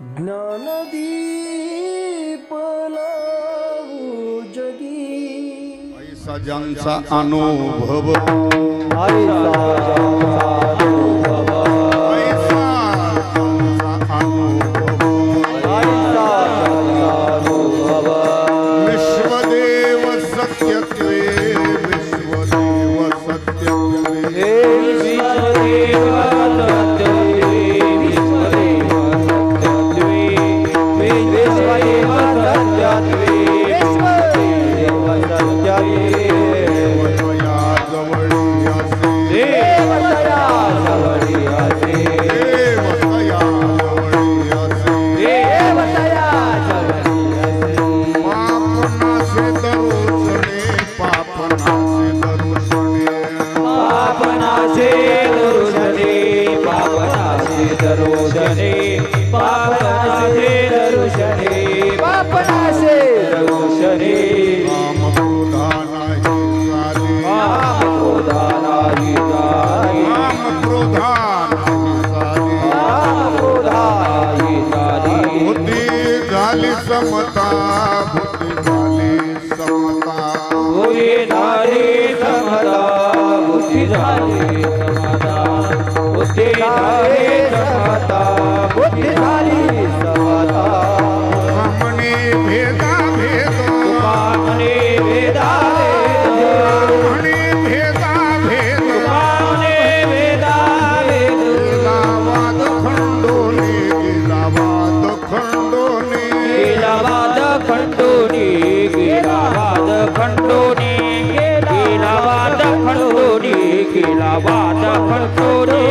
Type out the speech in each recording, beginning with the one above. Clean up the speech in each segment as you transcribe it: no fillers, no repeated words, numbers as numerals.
ज्ञानदीप लावू जगी ऐसा ज्यांचा अनुभव विश्वदेव सत्यत्वे विश्वदेव सत्यत्वे समता बुद्धि झाली समता बुद्धि झाली समता बुद्धि झाली समता बुद्धि झाली समता हमने भेदा भेद हमने भेदा हमने भेदा भेद हमने भेदा भेद गिलावाद खंडोनी गिलावाद खंडोनी गिलावाद खंडोनी गिलावाद खंडोनी गिलावाद खंडोनी गिलावाद खंडोनी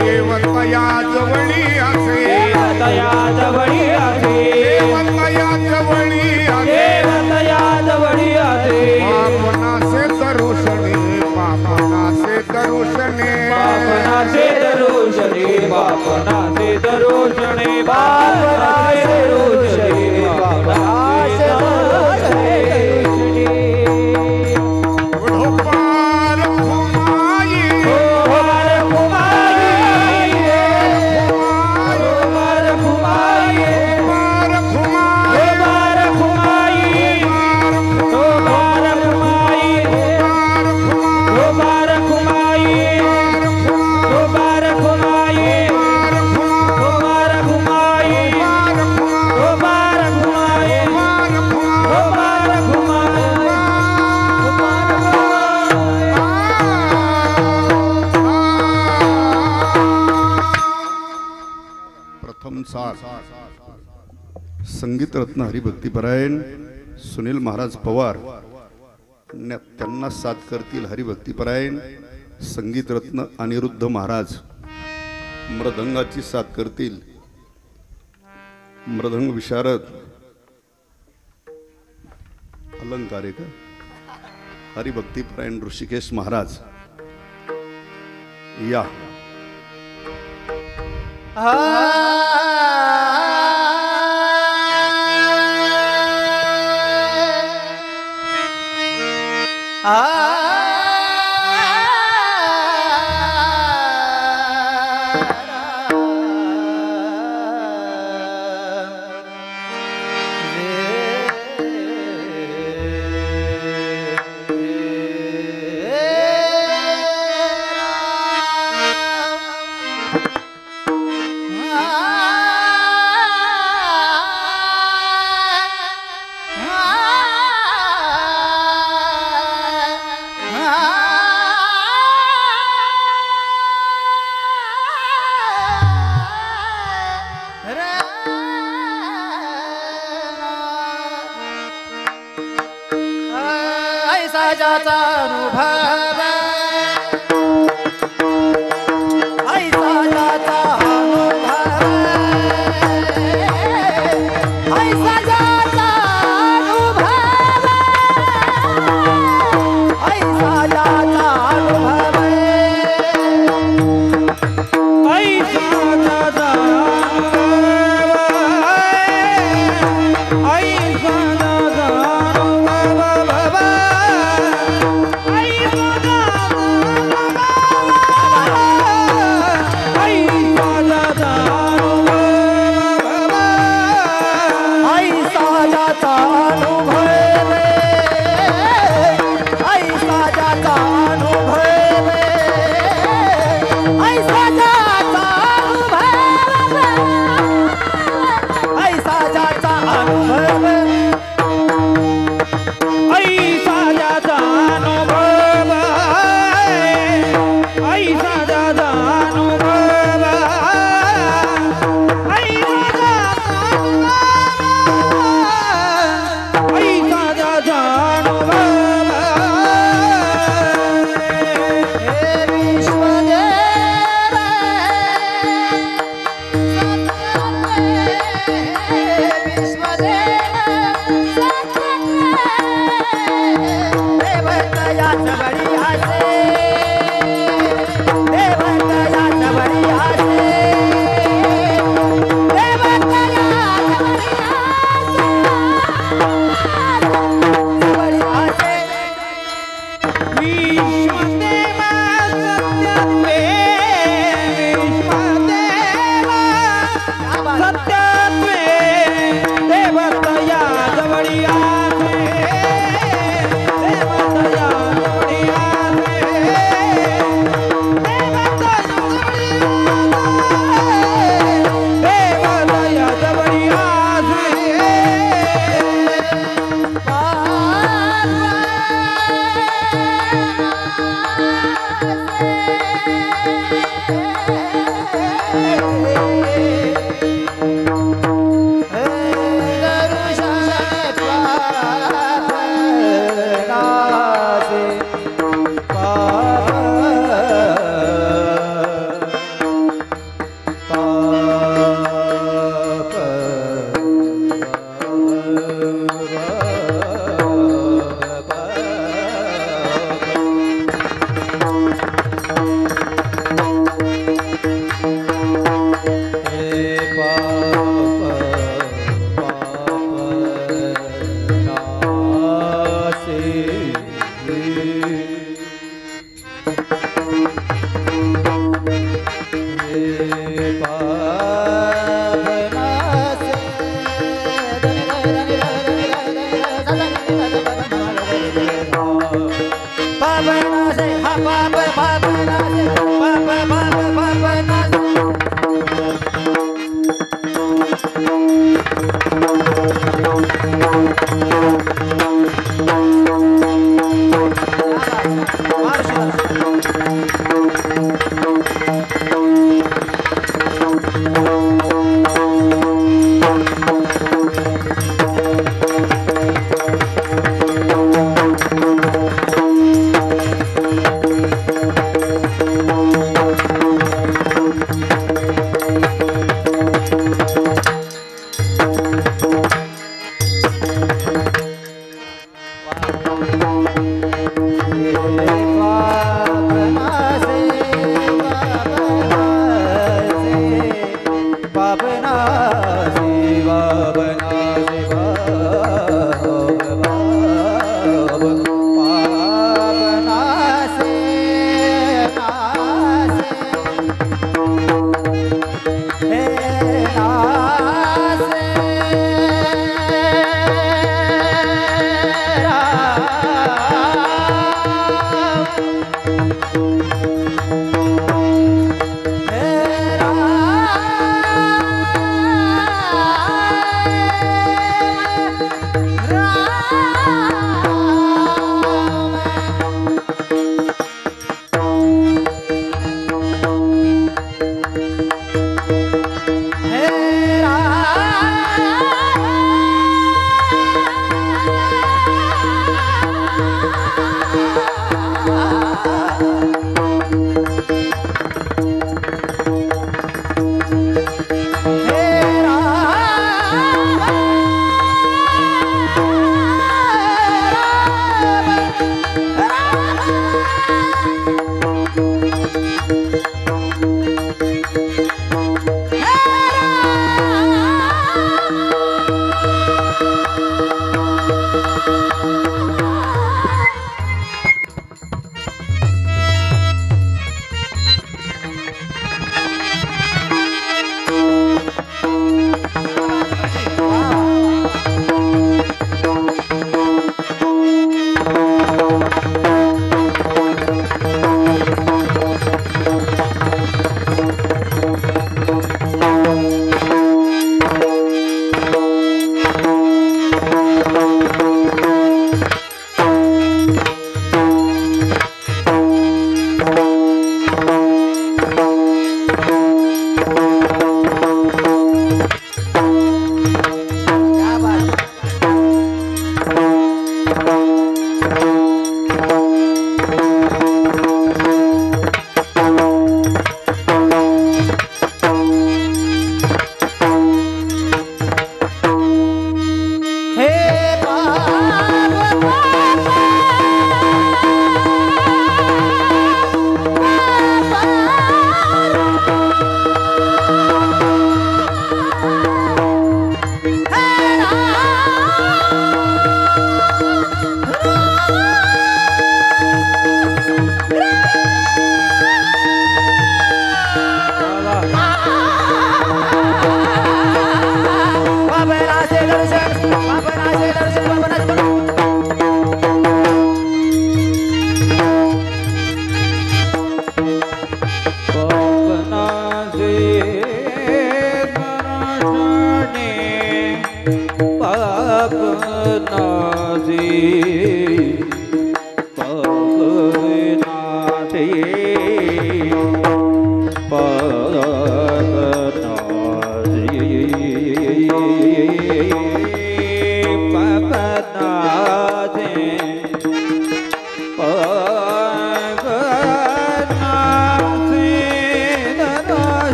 देवतया जवळी असे देवतया जवळी असे देवतया जवळी असे देवतया जवळी असे पापनासे दरुषणे पापनासे दरुषणे पापनासे दरुषणे पापनासे दरुषणे पापनासे दरुषणे पापनासे दरुषणे संगीत रत्न हरिभक्तीपरायण सुनील महाराज पवार त्यांना साथ करतील हरिभक्तीपरायण संगीत रत्न अनिरुद्ध महाराज मृदंगाची साथ करतील मृदंग विशारद अलंकार का हरिभक्तीपरायण ऋषिकेश महाराज या I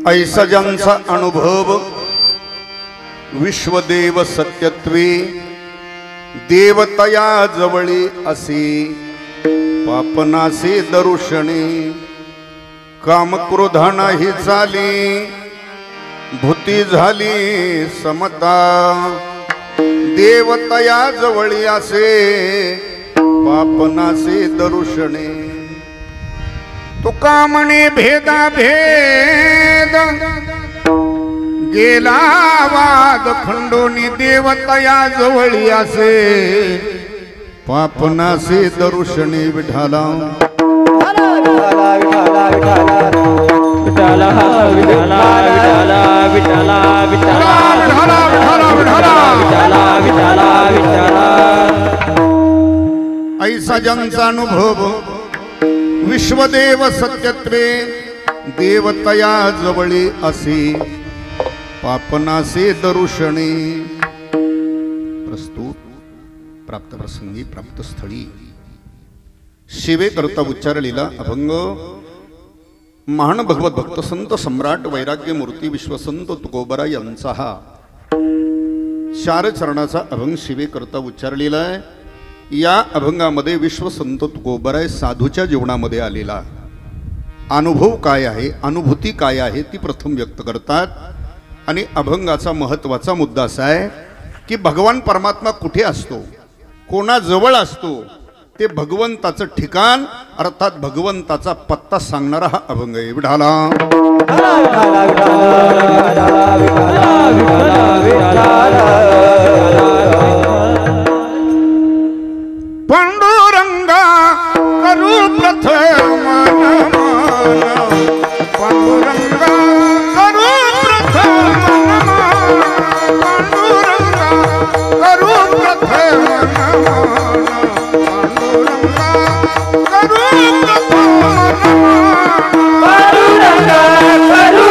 ऐसा ज्यांचा अनुभव विश्वदेव सत्यत्वे देवतया जवळी असे पापनासे दरुषणे कामक्रोधा नाही चाली भूती झाली समता देवतया जवळी असे पापनासे दरुषणे तुका म्हणे भेदा भेद गेला वाद खंडोनी देवतया जवळी असे पापनासे दरुषणे विठाला ऐसा ज्यांचा अनुभव विश्वदेव सत्यत्वे देवतया जवळी असे पापनासे दरुषणे प्रस्तुत प्राप्त प्रसंगी प्राप्त स्थळी शिवे करता उच्चारलेला अभंग महान भगवत भक्त संत सम्राट वैराग्य मूर्ती विश्वसंत तुकोबरा यांचा हा 4 चरणाचा अभंग शिवे करता उच्चारलेला आहे। या अभंगामध्ये विश्वसंत तुकोबराय साधूच्या जीवनामध्ये आलेला अनुभव काय आहे, अनुभूती काय आहे ती प्रथम व्यक्त करतात। आणि अभंगाचा महत्त्वाचा मुद्दा असा आहे की भगवान परमात्मा कुठे असतो, कोणाजवळ असतो, ते भगवंताचं ठिकाण अर्थात भगवंताचा पत्ता सांगणारा हा अभंग आहे। विठाला पांडुरंगा करू प्रथम पांडुरंगा करू प्रथम पांडुरंगा करू प्रथम पांडुरंगा करू पांडुरंगा करू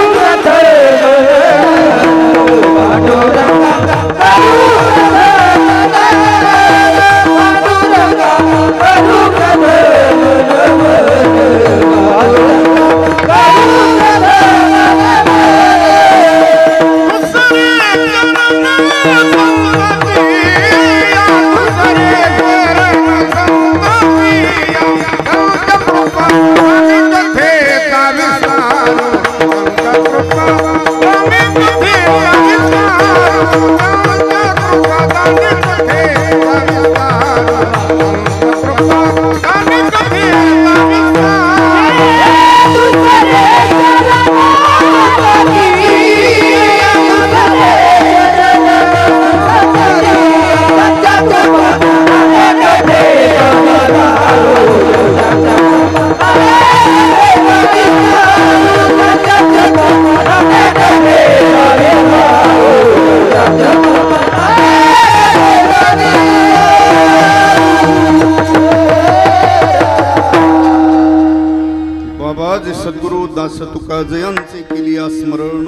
तुका जयांचे केली स्मरण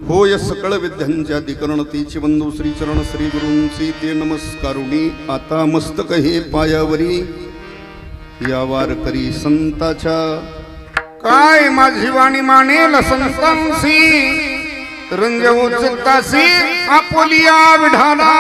होय सकळ विद्यांच्या अधिकरण तीची बंधू श्री चरण श्री गुरूंची ते नमस्कारुणी आता मस्तक हे पायावरी या वारकरी संताच्या काय माझी वाणी मानेल संतांसी रंजवू चित्तासी आपोलिया विढाला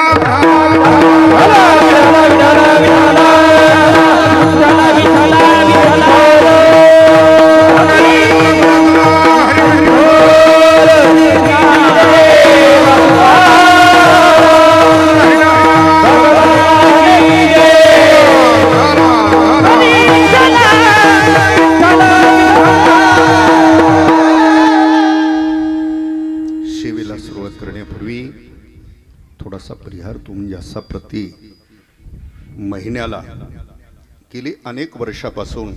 थोडासा परिहार तुमच्या प्रति महिन्याला गेली अनेक वर्षापासून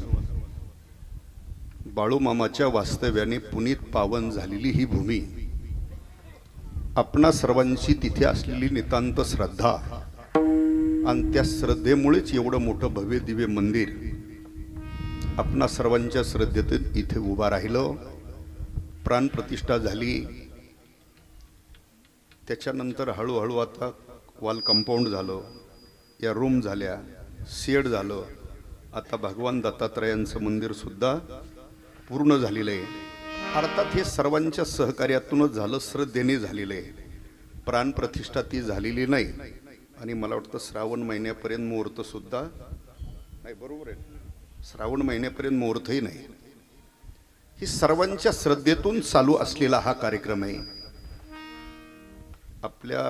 बाळूमामाच्या वास्तव्याने पुनीत पावन झालेली ही भूमी आपणा सर्वांची तिथे असलेली नितांत श्रद्धा आणि त्या श्रद्धेमुळेच एवढं मोठं भव्य दिव्य मंदिर आपणा सर्वांच्या श्रद्धेत इथे उभा राहिलं, प्राणप्रतिष्ठा झाली। त्याच्यानंतर हळूहळू आता वॉल कंपाऊंड झालं, या रूम झाल्या, शेड झालं, आता भगवान दत्तात्रयांचं मंदिर सुद्धा पूर्ण झालेलं आहे। अर्थात हे सर्वांच्या सहकार्यातूनच झालं, श्रद्धेने झालेलं आहे. प्राणप्रतिष्ठा ती झालेली नाही. आणि मला वाटतं श्रावण महिन्यापर्यंत मुहूर्त सुद्धा नाही. बरोबर आहे, श्रावण महिन्यापर्यंत मुहूर्तही नाही. ही सर्वांच्या श्रद्धेतून चालू असलेला हा कार्यक्रम आहे. आपल्या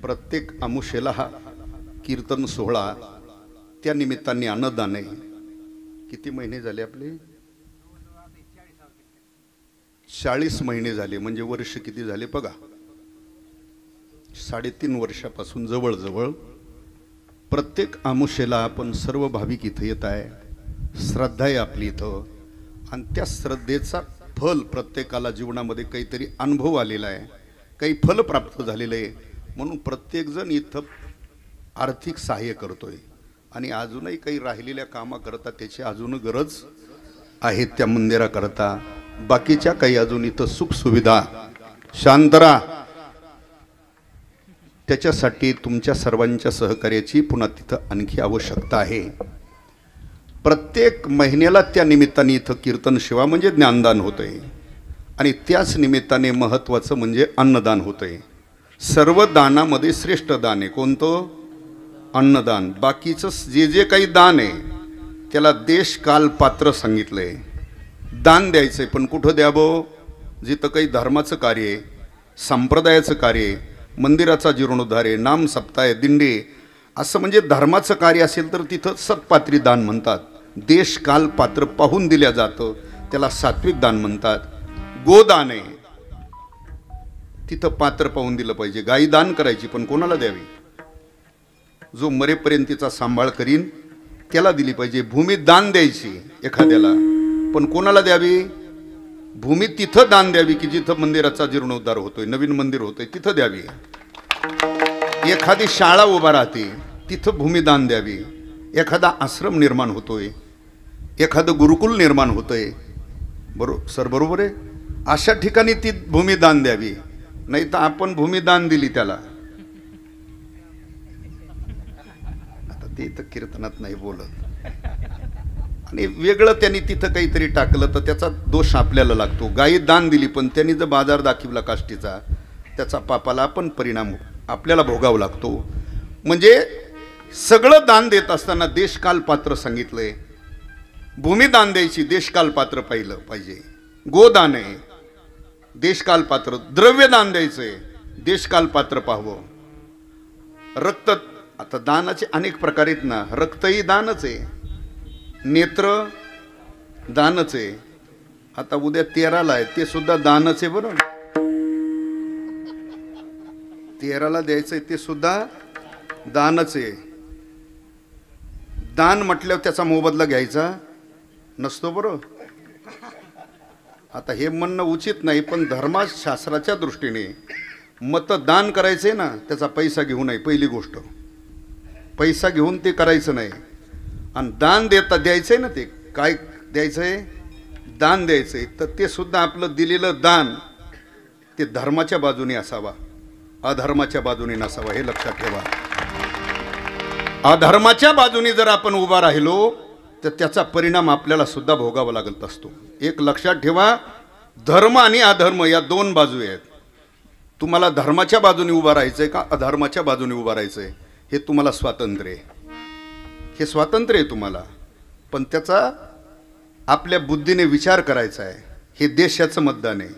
प्रत्येक अमुषेला हा कीर्तन सोहळा, त्या निमित्ताने अन्नदान आहे. किती महिने झाले आपले? 40 महिने झाले. म्हणजे वर्ष किती झाले बघा. 3.5 वर्षापासून जवळजवळ प्रत्येक आमुषेला आपण सर्व भाविक इथं येत आहे. श्रद्धा आहे आपली इथं. आणि त्या श्रद्धेचा फल प्रत्येकाला जीवनामध्ये काहीतरी अनुभव आलेला आहे, काही फल प्राप्त झालेलं आहे. म्हणून प्रत्येकजण इथं आर्थिक सहाय्य करतोय. आणि अजूनही काही राहिलेल्या कामाकरता त्याची अजून गरज आहे त्या मंदिराकरता. बाकीच्या काही अजून इथं सुखसुविधा, शांतरा, त्याच्यासाठी तुमच्या सर्वांच्या सहकार्याची पुन्हा तिथं आणखी आवश्यकता आहे. प्रत्येक महिन्याला त्या निमित्ताने इथं कीर्तन सेवा म्हणजे ज्ञानदान होतंय. आणि त्याच निमित्ताने महत्त्वाचं म्हणजे अन्नदान होतंय. सर्व दानामध्ये श्रेष्ठ दान आहे कोणतं? अन्नदान. बाकीचं जे जे काही दान आहे त्याला देश काल पात्र सांगितलंय. दान द्यायचंय, पण कुठं द्यावं? जिथं काही धर्माचं कार्य आहे, संप्रदायाचं कार्य आहे, मंदिराचा जीर्णोद्धार आहे, नाम सप्ताह, दिंडी, असं म्हणजे धर्माचं कार्य असेल तर तिथं सत्पात्री दान म्हणतात. देश काल पात्र पाहून दिल्या जातं, त्याला सात्विक दान म्हणतात. गोदान आहे, तिथं पात्र पाहून दिलं पाहिजे. गाई दान करायची, पण कोणाला द्यावी? जो मरेपर्यंत तिचा सांभाळ करीन त्याला दिली पाहिजे. भूमी दान द्यायची एखाद्याला, पण कोणाला द्यावी? भूमी तिथं दान द्यावी की जिथं मंदिराचा जीर्णोद्धार होतोय, नवीन मंदिर होतोय, तिथं द्यावी. एखादी शाळा उभा राहते तिथं भूमी दान द्यावी. एखादा आश्रम निर्माण होतोय, एखादं गुरुकुल निर्माण होतंय, बरोबर आहे, अशा ठिकाणी ती भूमी दान द्यावी. नाही तर आपण भूमी दान दिली त्याला. आता ते तर कीर्तनात नाही बोलत. आणि वेगळं त्यांनी तिथं काहीतरी टाकलं तर त्याचा दोष आपल्याला लागतो. गाई दान दिली पण त्यांनी जर बाजार दाखवला काष्टीचा, त्याचा पापाला पण परिणाम आपल्याला भोगावा लागतो. म्हणजे सगळं दान देत असताना देशकाल पात्र सांगितलंय. भूमी दान द्यायची, देशकाल पात्र पाहिलं पाहिजे. गोदान आहे, देशकाल पात्र. द्रव्य दान द्यायचंय, देशकाल पात्र पाहावं. रक्त, आता दानाचे अनेक प्रकार आहेत ना. रक्तही दानच आहे, नेत्र दानच आहे. आता उद्या 13ला आहे, ते सुद्धा दानच आहे. बरं, 13ला द्यायचंय, ते सुद्धा दानच आहे. दान म्हटल्यावर त्याचा मोबदला घ्यायचा नसतो. बरं, आता हे म्हणणं उचित नाही, पण धर्मशास्त्राच्या दृष्टीने मतदान करायचंय ना, त्याचा पैसा घेऊ नये. पहिली गोष्ट, पैसा घेऊन ते करायचं नाही. आणि दान द्यायचंय ना, ते काय द्यायचंय? दान द्यायचंय, तर ते सुद्धा आपलं दिलेलं दान ते धर्माच्या बाजूने असावा, अधर्माच्या बाजूने नसावा. हे लक्षात ठेवा. अधर्माच्या बाजूने जर आपण उभा राहिलो तर त्याचा परिणाम आपल्याला सुद्धा भोगावा लागत असतो. एक लक्षात ठेवा, धर्म आणि अधर्म या दोन बाजू आहेत. तुम्हाला धर्माच्या बाजूने उभा राहायचंय का अधर्माच्या बाजूने उभा राहायचंय, हे तुम्हाला स्वातंत्र्य आहे. हे स्वातंत्र्य आहे तुम्हाला, पण त्याचा आपल्या बुद्धीने विचार करायचा आहे. हे देशाचं मतदान आहे,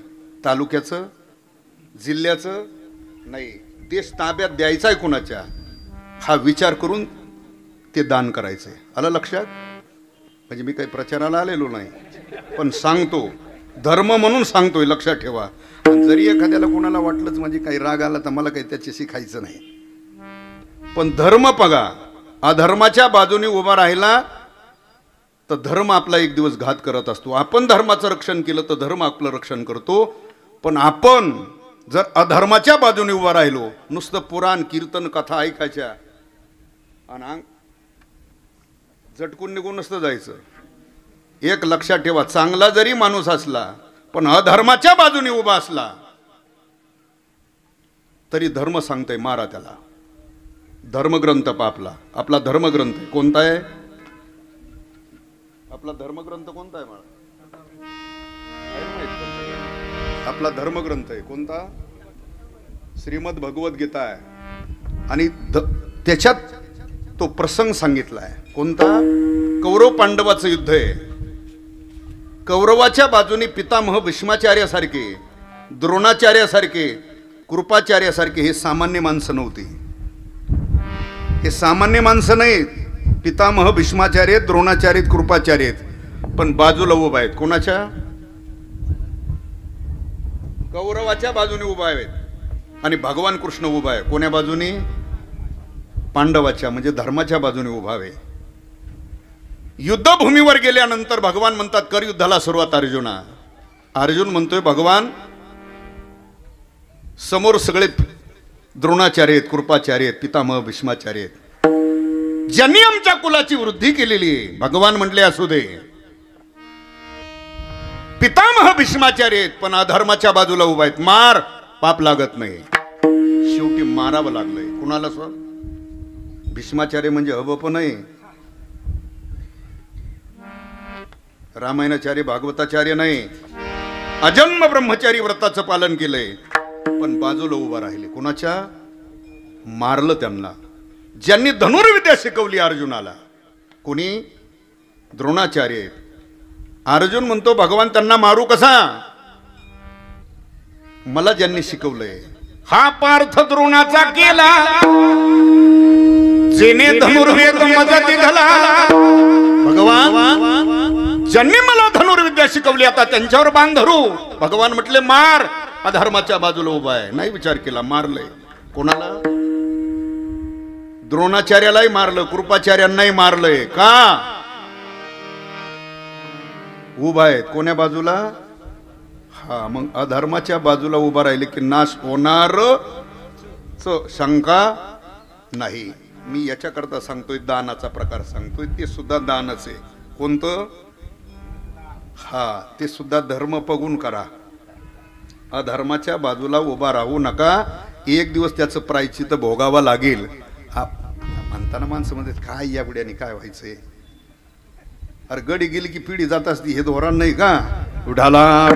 तालुक्याचं, जिल्ह्याचं नाही. देश ताब्यात द्यायचा आहे कुणाच्या, हा विचार करून ते दान करायचंय. आलं लक्षात? म्हणजे मी काही प्रचाराला आलेलो नाही, पण सांगतो, धर्म म्हणून सांगतोय. लक्षात ठेवा. जरी एखाद्याला कोणाला वाटलंच म्हणजे काही राग आला तर मला काही त्याच्याशी खायचं नाही, पण धर्म बघा. अधर्माच्या बाजूने उभा राहिला तर धर्म आपला एक दिवस घात करत असतो. आपण धर्माचं रक्षण केलं तर धर्म आपलं रक्षण करतो. पण आपण जर अधर्माच्या बाजूने उभा राहिलो, नुसतं पुराण कीर्तन कथा ऐकायच्या आणि झटकून निघून नसतं जायचं. एक लक्षात ठेवा, चांगला जरी माणूस असला पण अधर्माच्या बाजूने उभा असला तरी धर्म सांगतोय मारा त्याला. धर्मग्रंथ आपला आपला धर्मग्रंथ कोणता आहे? आपला धर्मग्रंथ कोणता आहे मला आपला धर्मग्रंथ आहे कोणता? श्रीमद भगवद्गीता आहे. आणि त्याच्यात तो प्रसंग सांगितला आहे कोणता? कौरव पांडवाचं युद्ध आहे. कौरवाच्या बाजूने पितामह भीष्माचार्यासारखे, द्रोणाचार्यासारखे, कृपाचार्यासारखे हे सामान्य माणसं नव्हती. हे सामान्य माणसं नाहीत. पितामह भीष्माचार्य, द्रोणाचार्य, कृपाचार्य, पण बाजूला उभा आहेत. कोणाच्या? कौरवाच्या बाजूने उभा आहेत. आणि भगवान कृष्ण उभा आहे कोण्या बाजूने? पांडवाच्या, म्हणजे धर्माच्या बाजूने उभा आहे. युद्धभूमीवर गेल्यानंतर भगवान म्हणतात कर युद्धाला सुरुवात. अर्जुना, अर्जुन म्हणतोय भगवान समोर सगळे द्रोणाचार्य आहेत, कृपाचार्य आहेत, पितामह भीष्माचार्य आहेत, ज्यांनी आमच्या कुलाची वृद्धी केलेली आहे. भगवान म्हटले असू दे, पितामह भीष्माचार्य आहेत पण अधर्माच्या बाजूला उभा आहेत. मार, पाप लागत नाही. शेवटी मारावं लागलंय. कुणाला? स्व भीष्माचार्य म्हणजे हवं पण नाही. रामायणाचार्य, भागवताचार्य नाही. अजन्म ब्रह्मचारी व्रताचं पालन केलंय पण बाजूला उभा राहिले. कुणाच्या? मारलं त्यांना. ज्यांनी धनुर्विद्या शिकवली अर्जुनाला. कोणी? द्रोणाचार्य आहेत. अर्जुन म्हणतो भगवान त्यांना मारू कसा? मला ज्यांनी शिकवलंय. हा पार्थ द्रोणाचा केला, जेने धनुर्वेद मदती घाला. भगवान ज्यांनी मला धनुर्विद्या शिकवली आता त्यांच्यावर बाण धरू. भगवान म्हटले मार, अधर्माच्या बाजूला उभा आहे. नाही विचार केला, मारलंय. कोणाला? द्रोणाचार्यालाही मारलं, कृपाचार्यांनाही मारलंय. का? उभा आहेत कोण्या बाजूला? हा, मग अधर्माच्या बाजूला उभा राहिले की नाश होणार शंका नाही. मी याच्याकरता सांगतोय, दानाचा प्रकार सांगतोय, ते सुद्धा दानच आहे. कोणतं? हा, ते सुद्धा धर्म बघून करा. अधर्माच्या बाजूला उभा राहू नका. एक दिवस त्याचं प्रायश्चित्त भोगावं लागेल. म्हणताना माणसं म्हणतात काय या बुड्याने काय व्हायचंय? अरे गडी गेली की पिढी जात असती, हे धोरण नाही का? उठाला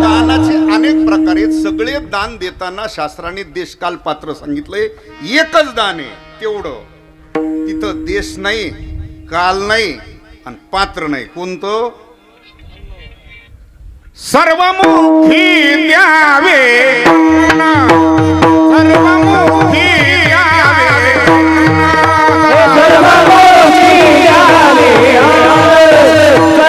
दानाचे अनेक प्रकार आहेत. सगळे दान देताना शास्त्राने देशकाल पात्र सांगितलंय. एकच दान आहे तेवढं. तिथं देश नाही, काल नाही आणि पात्र नाही. कोणतं? सर्वमुखी द्यावे, सर्वमुखी द्यावे, सर्वमुखी द्यावे, सर्वमुखी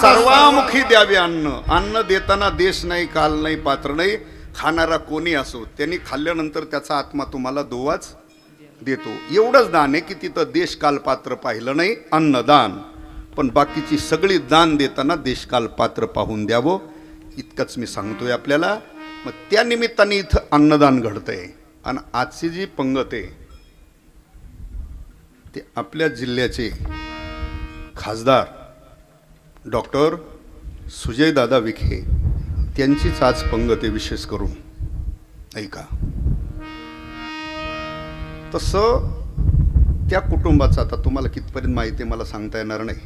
सर्वामुखी द्यावे. अन्न देताना देश नाही, काल नाही, पात्र नाही. खाणारा कोणी असो त्यांनी खाल्ल्यानंतर त्याचा आत्मा तुम्हाला दोवाच देतो. एवढंच दान आहे की तिथं देश काल पात्र पाहिलं नाही, अन्नदान. पण बाकीची सगळी दान देताना देश काल पात्र पाहून द्यावं, इतकंच मी सांगतोय आपल्याला. मग त्या निमित्ताने इथं अन्नदान घडतंय. आणि आजची जी पंगत आहे ते आपल्या जिल्ह्याचे खासदार डॉक्टर सुजयदादा विखे त्यांचीच आज पंगत आहे. विशेष करून ऐका, तसं त्या कुटुंबाचं आता तुम्हाला कितपर्यंत माहिती आहे मला सांगता येणार नाही,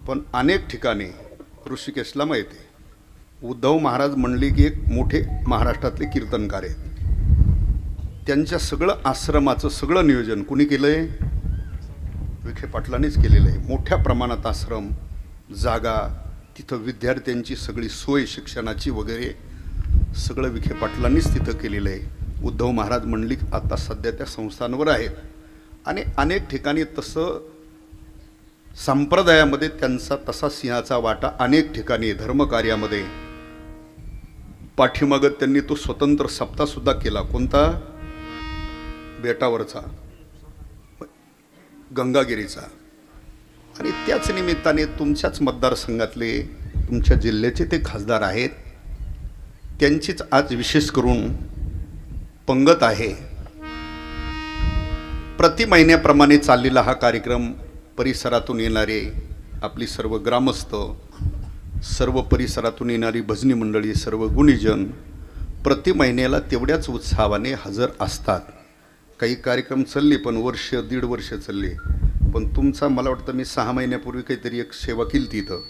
पण अनेक ठिकाणी ऋषिकेशला माहिती आहे. उद्धव महाराज म्हणले की एक मोठे महाराष्ट्रातले कीर्तनकार आहेत. त्यांच्या सगळं आश्रमाचं सगळं नियोजन कुणी केलंय? विखे पाटलांनीच केलेलं आहे. मोठ्या प्रमाणात आश्रम, जागा, तिथं विद्यार्थ्यांची सगळी सोय शिक्षणाची वगैरे सगळं विखे पाटलांनीच तिथं केलेलं आहे. उद्धव महाराज म्हणली आता सध्या त्या संस्थांवर आहेत. आणि अनेक ठिकाणी तसं संप्रदायामध्ये त्यांचा तसा सिंहाचा वाटा अनेक ठिकाणी धर्मकार्यामध्ये. पाठीमागं त्यांनी तो स्वतंत्र सप्ताह सुद्धा केला. कोणता? बेटावरचा, गंगागिरीचा. आणि त्याच निमित्ताने तुमच्याच मतदारसंघातले, तुमच्या जिल्ह्याचे ते खासदार आहेत, त्यांचीच आज विशेष करून पंगत आहे. प्रति महिन्याप्रमाणे चाललेला हा कार्यक्रम परिसरातून येणारे आपली सर्व ग्रामस्थ, सर्व परिसरातून येणारी भजनी मंडळी, सर्व गुणीजन प्रति महिन्याला तेवढ्याच उत्साहाने हजर असतात. काही कार्यक्रम चालले पण वर्ष दीड वर्ष चालले, पण तुमचा मला वाटतं मी 6 महिन्यापूर्वी काहीतरी एक सेवा केली तिथं,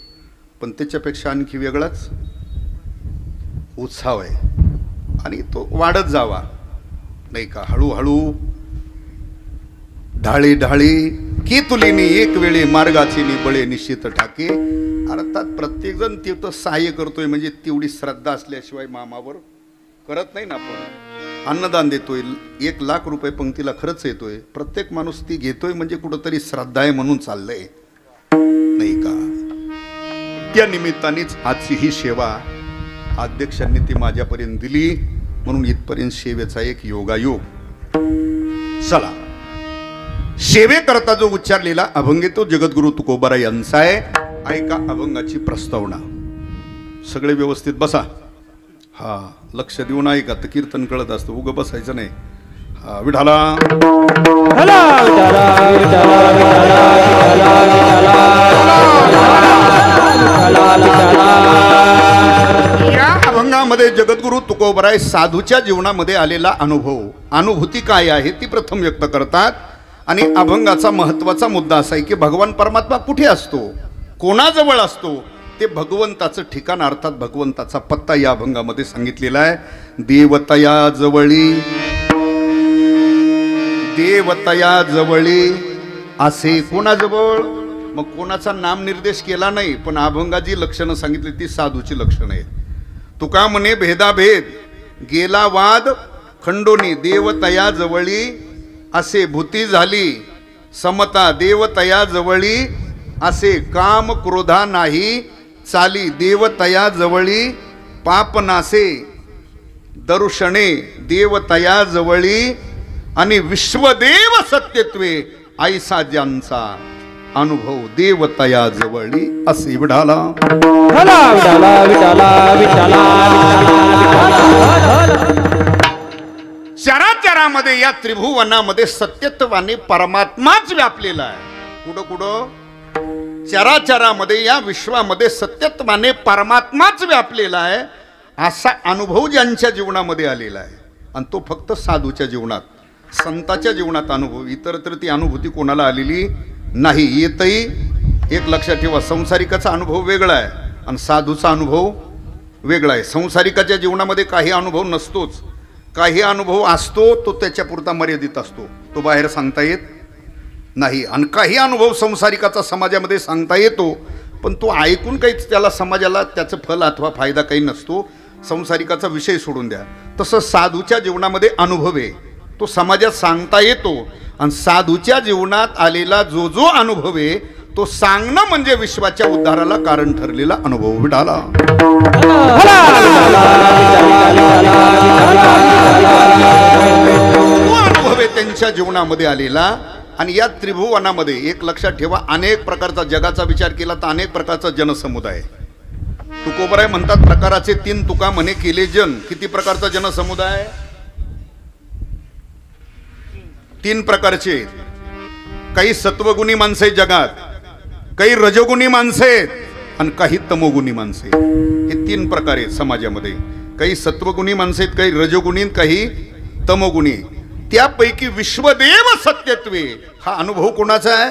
पण त्याच्यापेक्षा आणखी वेगळाच उत्साह आहे आणि तो वाढत जावा, नाही का? हळूहळू ढाळी ढाळी की तुलीनी एक वेळे मार्गाची बळे निश्चित ठाके. अर्थात प्रत्येकजण तिथं सहाय्य करतोय म्हणजे तेवढी श्रद्धा असल्याशिवाय मामावर करत नाही ना. आपण अन्नदान देतोय, 1 लाख रुपये पंक्तीला खर्च येतोय, प्रत्येक माणूस ती घेतोय म्हणजे कुठंतरी श्रद्धा आहे म्हणून चाललंय, नाही का? त्या निमित्तानेच आजची ही सेवा अध्यक्षांनी ती माझ्यापर्यंत दिली, म्हणून इथपर्यंत सेवेचा एक योगायोग. चला, सेवेकरता जो उच्चारलेला अभंग तो जगद्गुरु तुकोबारा यांचा आहे. ऐका अभंगाची प्रस्तावना. सगळे व्यवस्थित बसा. हा, लक्ष देऊन ऐका, तर कीर्तन कळत असतं, उगं बसायचं नाही. हा, विठाला या अभंगामध्ये जगद्गुरु तुकोबाराय साधूच्या जीवनामध्ये आलेला अनुभव, अनुभूती काय आहे ती प्रथम व्यक्त करतात. आणि अभंगाचा महत्वाचा मुद्दा असा आहे की भगवान परमात्मा कुठे असतो, कोणाजवळ असतो, ते भगवंताचं ठिकाण अर्थात भगवंताचा पत्ता या अभंगामध्ये सांगितलेला आहे. देवतया जवळी, देवतया जवळी असे कोणाजवळ. मग कोणाचा नाम निर्देश केला नाही, पण अभंगाची लक्षणं सांगितली ती साधूची लक्षणं आहेत. तुका म्हणे भेदाभेद गेला वाद खंडोनी, देवतया जवळी असे भूती झाली समता, देवतया जवळी असे काम क्रोधा नाही चाली, देवतया जवळी पाप नासे दर्शने, देवतया जवळी आणि विश्वदेव सत्यत्वे ऐसा ज्यांचा अनुभव, देवतया जवळी असे. विठाला चराचरामध्ये या त्रिभुवनामध्ये सत्यत्वाने परमात्माच व्यापलेला आहे. कुठं कुठं? चराचरामध्ये या विश्वामध्ये सत्यत्वाने परमात्माच व्यापलेला आहे, असा अनुभव ज्यांच्या जीवनामध्ये आलेला आहे. आणि तो फक्त साधूच्या जीवनात, संताच्या जीवनात अनुभव, इतरत्र ती अनुभूती कोणाला आलेली नाही. येतही एक लक्षात ठेवा, संसारिकाचा अनुभव वेगळा आहे आणि साधूचा अनुभव वेगळा आहे. संसारिकाच्या जीवनामध्ये काही अनुभव नसतोच, काही अनुभव असतो तो त्याच्यापुरता मर्यादित असतो, तो बाहेर सांगता येत नाही. आणि काही अनुभव संसारिकाचा समाजामध्ये सांगता येतो, पण तो ऐकून काहीच त्याला समाजाला त्याचं फल अथवा फायदा काही नसतो. संसारिकाचा विषय सोडून द्या. तसं साधूच्या जीवनामध्ये अनुभव आहे, तो समाजात सांगता येतो. आणि साधूच्या जीवनात आलेला जो जो अनुभव आहे तो सांगणं म्हणजे विश्वाच्या उद्धाराला कारण ठरलेला अनुभव. विठाला तो अनुभव आहे त्यांच्या जीवनामध्ये आलेला. आणि या त्रिभुवनामध्ये एक लक्षात ठेवा, अनेक प्रकारचा, जगाचा विचार केला तर अनेक प्रकारचा जनसमुदाय. तुकोबाराय म्हणतात प्रकाराचे 3 तुका म्हणे केले जन. किती प्रकारचा जनसमुदाय? 3 प्रकारचे. काही सत्वगुणी माणसं आहेत जगात, काही रजोगुणी माणसं आहेत आणि काही तमोगुणी माणसं आहेत. हे 3 प्रकार आहेत समाजामध्ये. काही सत्वगुणी माणसं आहेत, काही रजोगुणी, काही तमोगुणी. त्यापैकी विश्वदेव सत्यत्वे हा अनुभव कोणाचा आहे?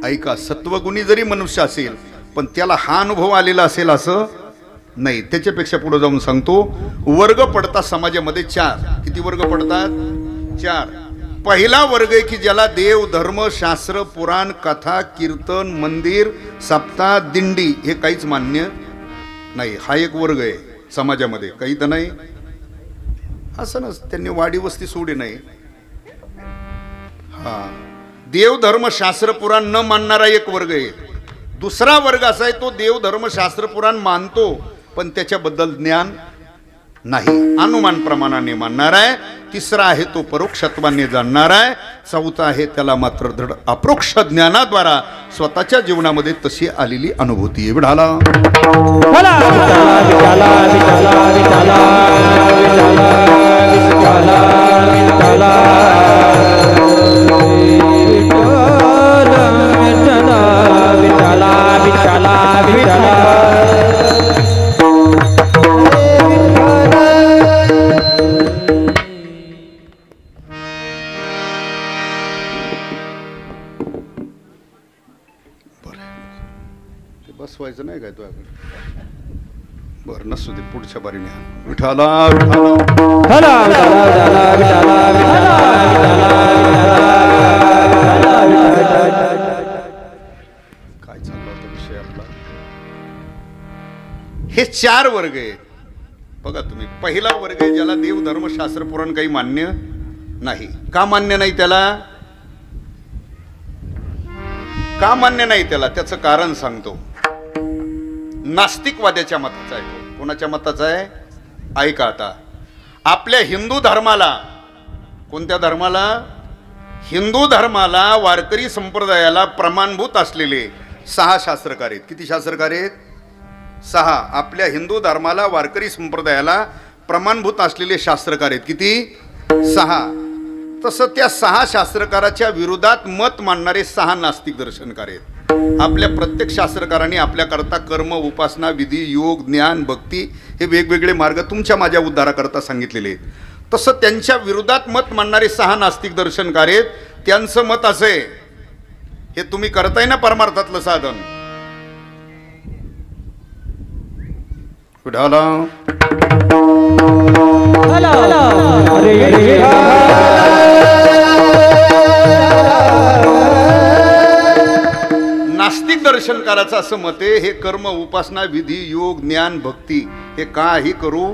ऐका, सत्वगुणी जरी मनुष्य असेल पण त्याला हा अनुभव आलेला असेल असं नाही. त्याच्यापेक्षा पुढे जाऊन सांगतो, वर्ग पडतात समाजामध्ये 4. किती वर्ग पडतात? 4. पहिला वर्ग आहे की ज्याला देव, धर्म, शास्त्र, पुराण, कथा, कीर्तन, मंदिर, सप्ताह, दिंडी हे काहीच मान्य नाही. हा एक वर्ग आहे समाजामध्ये. काही तर नाही असं नस, त्यांनी वाडी वस्ती सोडी नाही. हा, देव, धर्म, शास्त्र, पुराण न मानणारा एक वर्ग आहे. दुसरा वर्ग असा आहे तो देव, धर्म, शास्त्र, पुराण मानतो पण त्याच्याबद्दल ज्ञान नाही, अनुमान प्रमाणाने मानणार आहे. तिसरा आहे तो परोक्षत्वाने जाणणार आहे. चौथा आहे त्याला मात्र दृढ अप्रोक्ष ज्ञानाद्वारा स्वतःच्या जीवनामध्ये तशी आलेली अनुभूती आहे. विढाला बसवायचं नाही काय तुझ्याकडे? बरं नसू दे, पुढच्या बारीने विठाला काय चालला होता विषय आपला? हे 4 वर्ग आहेत बघा तुम्ही. पहिला वर्ग आहे ज्याला देव धर्म शास्त्र पुराण काही मान्य नाही. का मान्य नाही त्याला? का मान्य नाही त्याला? त्याचं कारण सांगतो. नास्तिकवाद्याच्या मताचा आहे. कोणाच्या मताचा आहे? ऐका आता. आपल्या हिंदू धर्माला, कोणत्या धर्माला? हिंदू धर्माला, वारकरी संप्रदायाला प्रमाणभूत असलेले 6 शास्त्रकार आहेत. किती शास्त्रकार आहेत? 6. आपल्या हिंदू धर्माला, वारकरी संप्रदायाला प्रमाणभूत असलेले शास्त्रकार आहेत. किती? 6. तसं त्या 6 शास्त्रकाराच्या विरोधात मत मांडणारे 6 नास्तिक दर्शनकार आहेत. आपल्या प्रत्येक शास्त्रकारांनी आपल्याकरता कर्म, उपासना, विधी, योग, ज्ञान, भक्ती हे वेगवेगळे मार्ग तुमच्या माझ्या उद्धाराकरता सांगितलेले आहेत. तसं त्यांच्या विरोधात मत मांडणारे 6 नास्तिक दर्शनकार आहेत. त्यांचं मत असे, हे तुम्ही करताय ना परमार्थातलं साधन, विठाला नास्तिक दर्शनकाराचं असं मत आहे, हे कर्म, उपासना, विधी, योग, ज्ञान, भक्ती हे काही करू,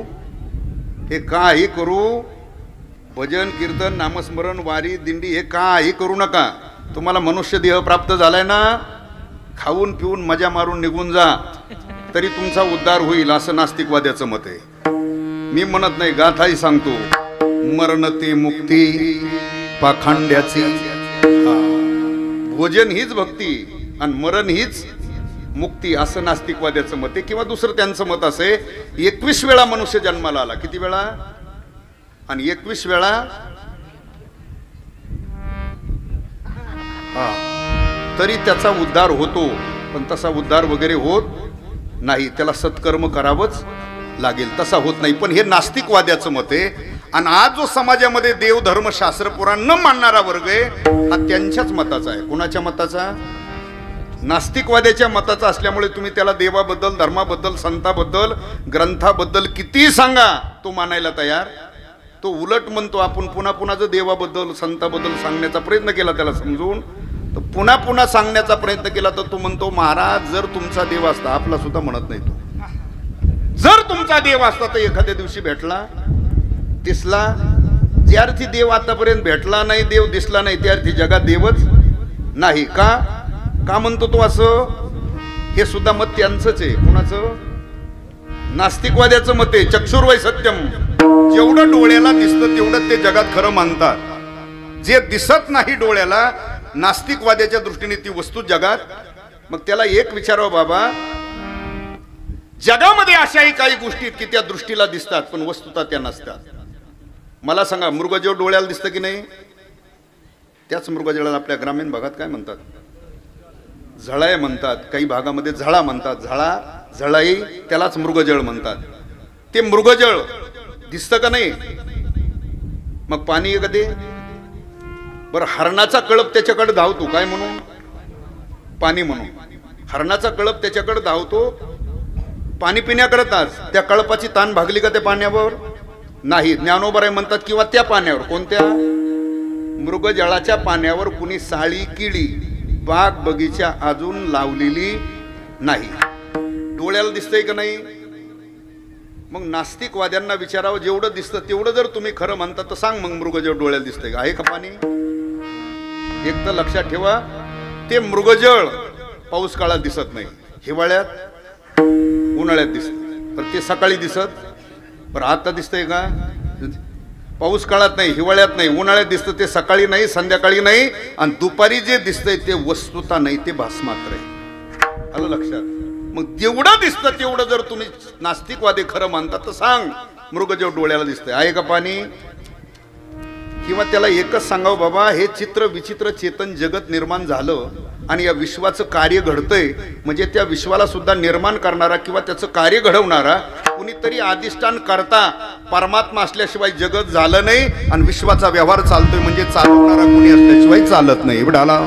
भजन, कीर्तन, नामस्मरण, वारी, दिंडी हे काही करू नका. तुम्हाला मनुष्य देह प्राप्त झालाय ना, खाऊन पिऊन मजा मारून निघून जा, तरी तुमचा उद्धार होईल, असं नास्तिकवाद्याचं मत आहे. मी म्हणत नाही, गाथाही सांगतो. मरण ते मुक्ती पाखंड्याची, भोजन हीच भक्ती आणि मरण हीच मुक्ती, असं नास्तिकवाद्याचं मत आहे. किंवा दुसरं त्यांचं मत असे, 21 वेळा मनुष्य जन्माला आला. किती वेळा? आणि 21 वेळा तरी त्याचा उद्धार होतो. पण तसा उद्धार वगैरे होत नाही, त्याला सत्कर्म करावंच लागेल, तसा होत नाही. पण हे नास्तिकवाद्याचं मत आहे. आणि आज जो समाजामध्ये देव धर्म शास्त्र पुराण न मानणारा वर्ग आहे, हा त्यांच्याच मताचा आहे. कोणाच्या मताचा? नास्तिकवाद्याच्या मताचा असल्यामुळे तुम्ही त्याला देवाबद्दल, धर्माबद्दल, संताबद्दल, ग्रंथाबद्दल किती सांगा, तो मानायला तयार. तो उलट म्हणतो, आपण पुन्हा पुन्हा जर देवाबद्दल, संताबद्दल सांगण्याचा प्रयत्न केला, त्याला समजून तर पुन्हा पुन्हा सांगण्याचा प्रयत्न केला, तर तो म्हणतो, महाराज जर तुमचा देव असता, आपला सुद्धा म्हणत नाही तो, जर तुमचा देव असता तर एखाद्या दिवशी भेटला, दिसला. ज्या अर्थी देव आतापर्यंत भेटला नाही, देव दिसला नाही, त्या अर्थी जगात देवच नाही. का म्हणतो तो असं? हे सुद्धा मत त्यांचंच आहे. कोणाचं? नास्तिकवाद्याचं मत आहे. चक्षुर्वै सत्यम, जेवढं डोळ्याला दिसतं तेवढं ते जगात खरं मानतात. जे दिसत नाही डोळ्याला, नास्तिकवाद्याच्या दृष्टीने ती वस्तू जगात. मग त्याला एक विचारावं, बाबा जगामध्ये अशाही काही गोष्टी की त्या दृष्टीला दिसतात पण वस्तुता त्या नसतात. मला सांगा, मृगजळ डोळ्याला दिसतं की नाही? त्याच मृगजळाला आपल्या ग्रामीण भागात काय म्हणतात? झळाय म्हणतात. काही भागामध्ये झळा म्हणतात. झळाई त्यालाच मृगजळ म्हणतात. ते मृगजळ दिसतं का नाही? मग पाणी आहे का ते? बरं, हरणाचा कळप त्याच्याकडे धावतो, काय म्हणून? पाणी म्हणून. हरणाचा कळप त्याच्याकडे धावतो पाणी पिण्याकरताच. त्या कळपाची ताण भागली का त्या पाण्यावर? नाही. ज्ञानोबराय म्हणतात, किंवा त्या पाण्यावर. कोणत्या? मृगजळाच्या पाण्यावर कुणी साळी, किडी, बाग बगीचा अजून लावलेली नाही. डोळ्याला दिसतंय का नाही? मग नास्तिकवाद्यांना विचारावं, जेवढं दिसतं तेवढं जर तुम्ही खरं म्हणता तर सांग, मग मृगजळ डोळ्याला दिसतंय का? आहे का पाणी? एक तर लक्षात ठेवा, ते मृगजळ पाऊस काळात दिसत नाही, हिवाळ्यात, उन्हाळ्यात दिसत. तर ते सकाळी दिसत, पण आता दिसतंय का? पाऊस काळात नाही, हिवाळ्यात नाही, उन्हाळ्यात दिसतं ते सकाळी नाही, संध्याकाळी नाही, आणि दुपारी जे दिसतंय ते वस्तुता नाही, ते भासमात्र आहे. आलं लक्षात? मग जेवढं दिसतं तेवढं जर तुम्ही नास्तिकवादी खरं मानता तर सांग, मृग जेव्हा डोळ्याला दिसतंय आहे का पाणी? किंवा त्याला एकच सांगावं, बाबा हे चित्र विचित्र चेतन जगत निर्माण झालं आणि या विश्वाचं कार्य घडतंय, म्हणजे त्या विश्वाला सुद्धा निर्माण करणारा किंवा त्याचं कार्य घडवणारा कुणीतरी अधिष्ठान करता परमात्मा असल्याशिवाय जगत झालं नाही, आणि विश्वाचा व्यवहार चालतोय म्हणजे चालवणारा कुणी असल्याशिवाय चालत नाही. विडाला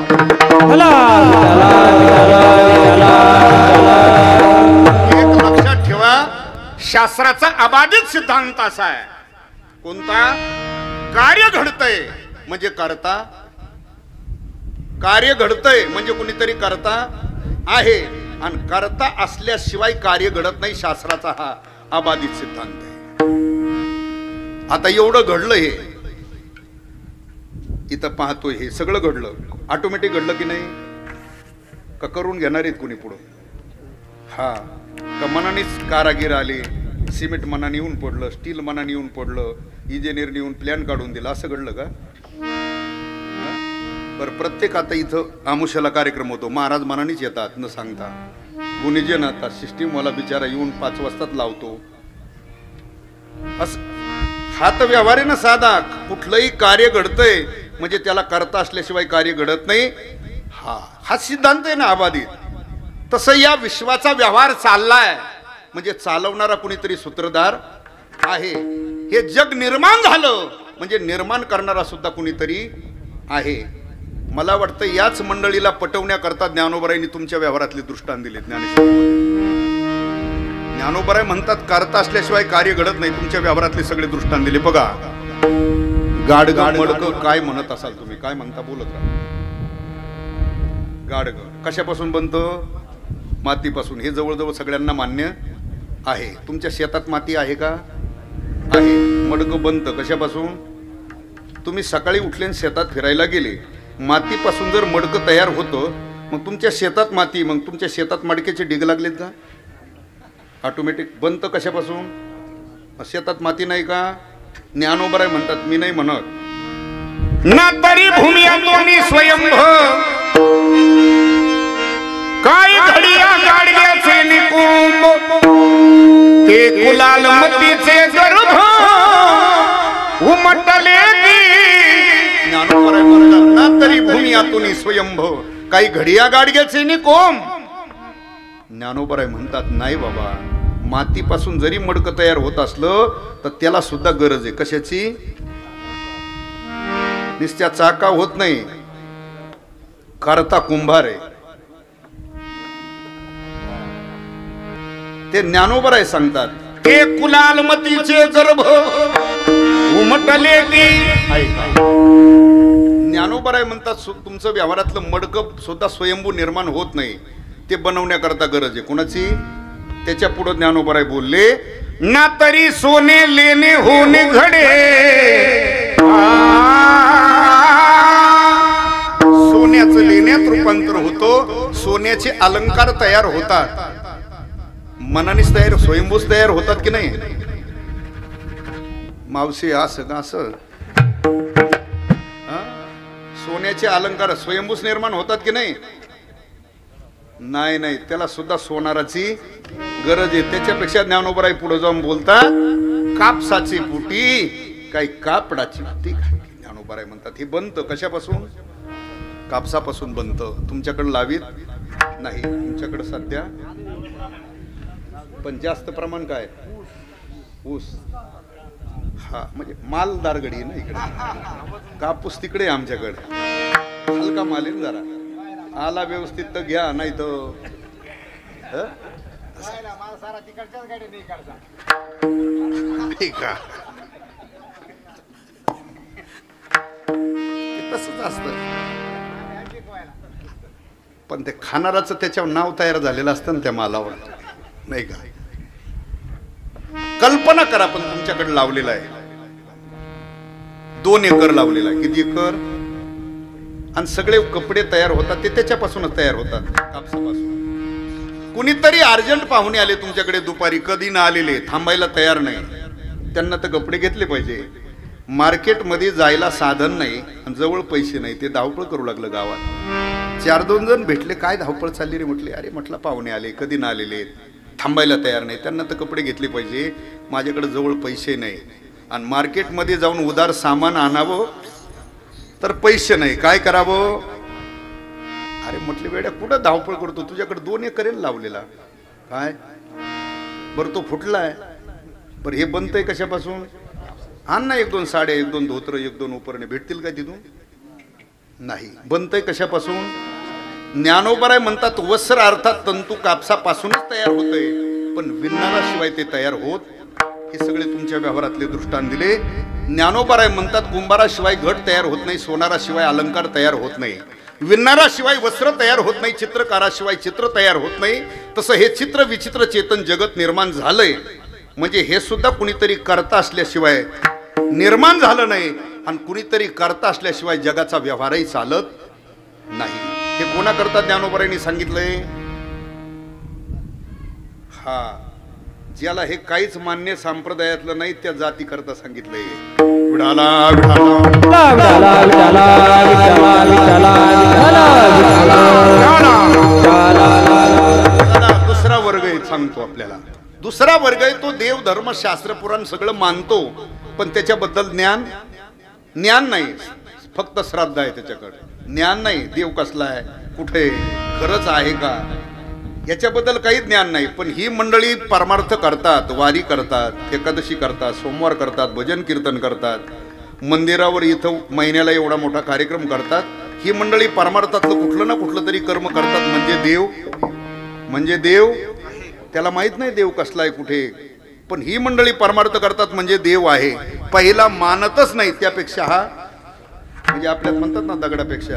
एक लक्षात ठेवा, शास्त्राचा अबाधित सिद्धांत असा आहे. कोणता? कार्य घडतंय म्हणजे करता, कार्य घडतंय म्हणजे कुणीतरी करता आहे, आणि करता असल्याशिवाय कार्य घडत नाही. शास्त्राचा हा अबाधित सिद्धांत आहे. आता एवढं घडलं, हे इथं पाहतोय, हे सगळं घडलं, ऑटोमॅटिक घडलं की नाही? का करून घेणार आहेत कुणी पुढं? हा, का मनानेच कारागीर आले, सिमेंट मनाने येऊन पडलं, स्टील मनाने येऊन पडलं, इंजिनियरने येऊन प्लॅन काढून दिला, असं घडलं का? बरं, प्रत्येक आता इथं आमुष्याला कार्यक्रम होतो, महाराज मनानेच येतात न सांगता, गुणीजन आता सिस्टीमवाला बिचारा येऊन 5 वाजताच लावतो. असं हा तर व्यवहार आहे ना साधा. कुठलंही कार्य घडतंय म्हणजे त्याला करता असल्याशिवाय कार्य घडत नाही. हा सिद्धांत आहे ना अबाधित. तसं या विश्वाचा व्यवहार चाललाय म्हणजे चालवणारा कुणीतरी सूत्रधार आहे. हे जग निर्माण झालं म्हणजे निर्माण करणारा सुद्धा कुणीतरी आहे. मला वाटतं याच मंडळीला पटवण्याकरता ज्ञानोबरायांनी तुमच्या व्यवहारातले दृष्टांत दिले. ज्ञानोबराय म्हणतात करता असल्याशिवाय कार्य घडत नाही. तुमच्या व्यवहारातले सगळे दृष्टांत दिले. बघा, गाडग मडक काय म्हणत असाल तुम्ही? काय म्हणता? बोलत राहा. गाडग कशापासून बनतं? मातीपासून. हे जवळजवळ सगळ्यांना मान्य आहे. तुमच्या शेतात माती आहे का? आहे. मडकं बनतं कशापासून? तुम्ही सकाळी उठले आणि शेतात फिरायला गेले, मातीपासून जर मडकं तयार होतं, मग तुमच्या शेतात माती, मग तुमच्या शेतात मडक्याचे डिग लागलेत का? ऑटोमॅटिक बनतं कशापासून? शेतात माती नाही का? ज्ञानोबराय म्हणतात, मी नाही म्हणत ना, तरी भूमी अंतोनी स्वयंभ काय घडिया गाडग्याचे निकुंभ ते कुलाल मतीचे गर्भ उमटले. ज्ञानोबराय म्हणतात ना, तरी भूमी आतून स्वयंभ काही घडिया गाडग्याचे निकुंभ. ज्ञानोबराय म्हणतात, नाही बाबा, मातीपासून जरी मडकं तयार होत असलं तर त्याला सुद्धा गरज आहे. कशाची? निस्त्या चाका होत नाही, करता कुंभार आहे. ते ज्ञानोबराय सांगतात, ते कुलाल मतीचे गर्भ उमटले की. ज्ञानोबराय म्हणतात तुमचं व्यवहारातलं मडकं सुद्धा स्वयंभू निर्माण होत नाही, ते बनवण्याकरता गरज आहे. कोणाची? त्याच्या पुढे ज्ञानोबराय बोलले ना, तरी सोने लेणे होणे घडे. सोन्याचं लेण्यात रूपांतर होतो, सोन्याचे अलंकार तयार होतात. मनानेच तयार, स्वयंभूच तयार होतात की नाही? मावशी असं असं सोन्याचे अलंकार स्वयंभूच निर्माण होतात की नाही? नाही नाही, त्याला सुद्धा सोनाराची गरज आहे. त्याच्यापेक्षा ज्ञानोबराय पुढे जाऊन बोलतात, कापसाची पुटी काही कापडाची पुटी. ज्ञानोबराय म्हणतात हे बनतं कशापासून? कापसापासून बनतं. तुमच्याकडे लावीत नाही, तुमच्याकडे सध्या पण जास्त प्रमाण काय? ऊस. हा, म्हणजे मालदार गडी ना इकडे. कापूस तिकडे आमच्याकडे हलका माल आहे जरा. आला व्यवस्थित तर घ्या, नाही तर तसंच असतं. पण ते खाणाराचं त्याच्यावर नाव तयार झालेलं असतं ना त्या मालावर, नाही का? कल्पना करा, पण तुमच्याकडे लावलेला आहे 2 एकर लावलेला आहे. किती एकर? आणि सगळे कपडे तयार होतात ते त्याच्यापासूनच तयार होतात, कापसापासून. कुणीतरी अर्जंट पाहुणे आले तुमच्याकडे दुपारी, कधी ना आलेले, थांबायला तयार नाही, त्यांना तर कपडे घेतले पाहिजे. मार्केटमध्ये जायला साधन नाही आणि जवळ पैसे नाही, ते धावपळ करू लागलं गावात. 4-2 जण भेटले, काय धावपळ चालली रे म्हटले. अरे म्हटलं पाहुणे आले, कधी ना आलेले, थांबायला तयार नाही, त्यांना तर कपडे घेतले पाहिजे, माझ्याकडे जवळ पैसे नाही. आणि मार्केटमध्ये जाऊन उधार सामान आणावं तर पैसे नाही, काय करावं. अरे म्हटले वेड्या कुठं धावपळ करतो, तुझ्याकडे 2 एकर लावलेला, काय बरं तो फुटलाय, बरं हे बनतंय कशापासून, आण ना 1-2 साड्या, 1-2 धोत्र, 1-2 उपरणे, भेटतील काय तिथून, नाही. बनतंय कशापासून, ज्ञानोबराय म्हणतात वस्त्र अर्थात तंतू कापसापासूनच तयार होतंय, पण विणणाराशिवाय ते तयार होत. हे सगळे तुमच्या व्यवहारातले दृष्टांत दिले. ज्ञानोबराय म्हणतात कुंभाराशिवाय घट तयार होत नाही, सोनाराशिवाय अलंकार तयार होत नाही, विणणाराशिवाय वस्त्र तयार होत नाही, चित्रकाराशिवाय चित्र तयार होत नाही. तसं हे चित्र विचित्र चेतन जगत निर्माण झालंय, म्हणजे हे सुद्धा कुणीतरी करता असल्याशिवाय निर्माण झालं नाही, आणि कुणीतरी करता असल्याशिवाय जगाचा व्यवहारही चालत नाही. हे कोणाकरता ज्ञानोबरायांनी सांगितलंय, हा ज्याला हे काहीच मान्य संप्रदायातलं नाही त्या जाती करता सांगितलंय. विठाला दुसरा वर्ग आहे, सांगतो आपल्याला. दुसरा वर्ग आहे तो देव धर्म शास्त्र पुराण सगळं मानतो, पण त्याच्याबद्दल ज्ञान नाही, फक्त श्रद्धा आहे त्याच्याकडे, ज्ञान नाही. देव कसला आहे, कुठे, खरंच आहे का, याच्याबद्दल काही ज्ञान नाही. पण ही मंडळी परमार्थ करतात, वारी करतात, एकादशी करतात, सोमवार करतात, भजन कीर्तन करतात, मंदिरावर इथं महिन्याला एवढा मोठा कार्यक्रम करतात. ही मंडळी परमार्थातलं कुठलं ना कुठलं तरी कर्म करतात, म्हणजे देव त्याला माहित नाही देव कसला आहे कुठे, पण ही मंडळी परमार्थ करतात म्हणजे देव आहे. पहिला मानतच नाही, त्यापेक्षा हा म्हणजे आपल्यात म्हणतात ना दगडापेक्षा,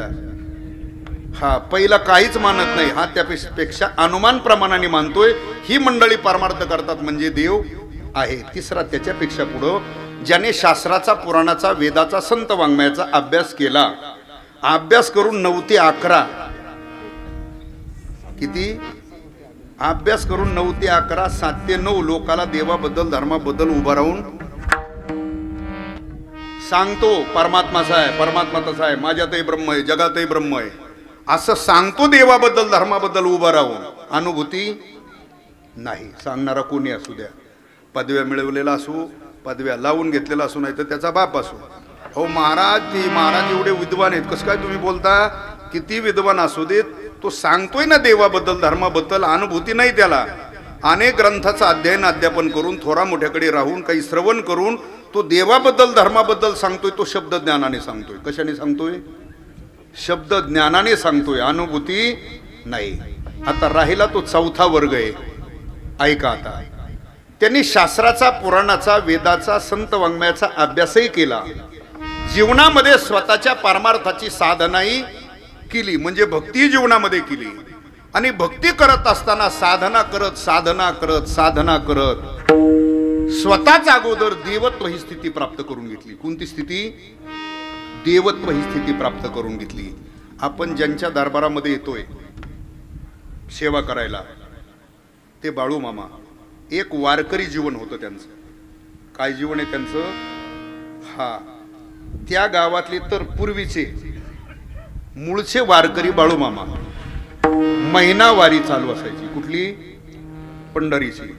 हा पहिला काहीच मानत नाही, हा त्यापेक्षा अनुमान प्रमाणाने मानतोय. ही मंडळी परमार्थ करतात म्हणजे देव आहे. तिसरा त्याच्यापेक्षा पुढं, ज्याने शास्त्राचा, पुराणाचा, वेदाचा, संत वाङ्मयाचा अभ्यास केला, अभ्यास करून 9 ते 11 किती अभ्यास करून 9 ते 11 7 ते 9 लोकाला देवाबद्दल धर्माबद्दल उभा राहून सांगतो, परमात्माचा आहे, परमात्मा तसा आहे, माझ्यातही ब्रह्म आहे, जगातही ब्रह्म आहे, असं सांगतो. देवाबद्दल धर्माबद्दल उभा राहून अनुभूती नाही. सांगणारा कोणी असू द्या, पदव्या मिळवलेला असू, पदव्या लावून घेतलेला असू, नाही तर त्याचा बाप असू. हो महाराज एवढे विद्वान आहेत, कसं काय तुम्ही बोलता, किती विद्वान असू देत, तो सांगतोय ना देवाबद्दल धर्माबद्दल, अनुभूती नाही त्याला. अनेक ग्रंथाचं अध्ययन अध्यापन करून, थोरा मोठ्याकडे राहून, काही श्रवण करून तो देवाबद्दल धर्माबद्दल सांगतोय. तो शब्द ज्ञानाने सांगतोय. कशाने सांगतोय, शब्द ज्ञानाने सांगतोय, अनुभूती नाही. आता राहिला तो चौथा वर्ग आहे, ऐका आता. त्यांनी शास्त्राचा, पुराणाचा, वेदाचा, संत वाङ्मयाचा अभ्यासही केला, जीवनामध्ये स्वतःच्या परमार्थाची साधनाही केली, म्हणजे भक्ती जीवनामध्ये केली. आणि भक्ती करत असताना साधना करत स्वतःच अगोदर देवत्व ही स्थिती प्राप्त करून घेतली. कोणती स्थिती, देवत्व ही स्थिती प्राप्त करून घेतली. आपण ज्यांच्या दरबारामध्ये येतोय सेवा करायला, ते बाळू मामा, एक वारकरी जीवन होतं त्यांचं. काय जीवन आहे त्यांचं, हा त्या गावातले तर पूर्वीचे मूळचे वारकरी बाळू मामा, महिना वारी चालू असायची, कुठली, पंढरीची.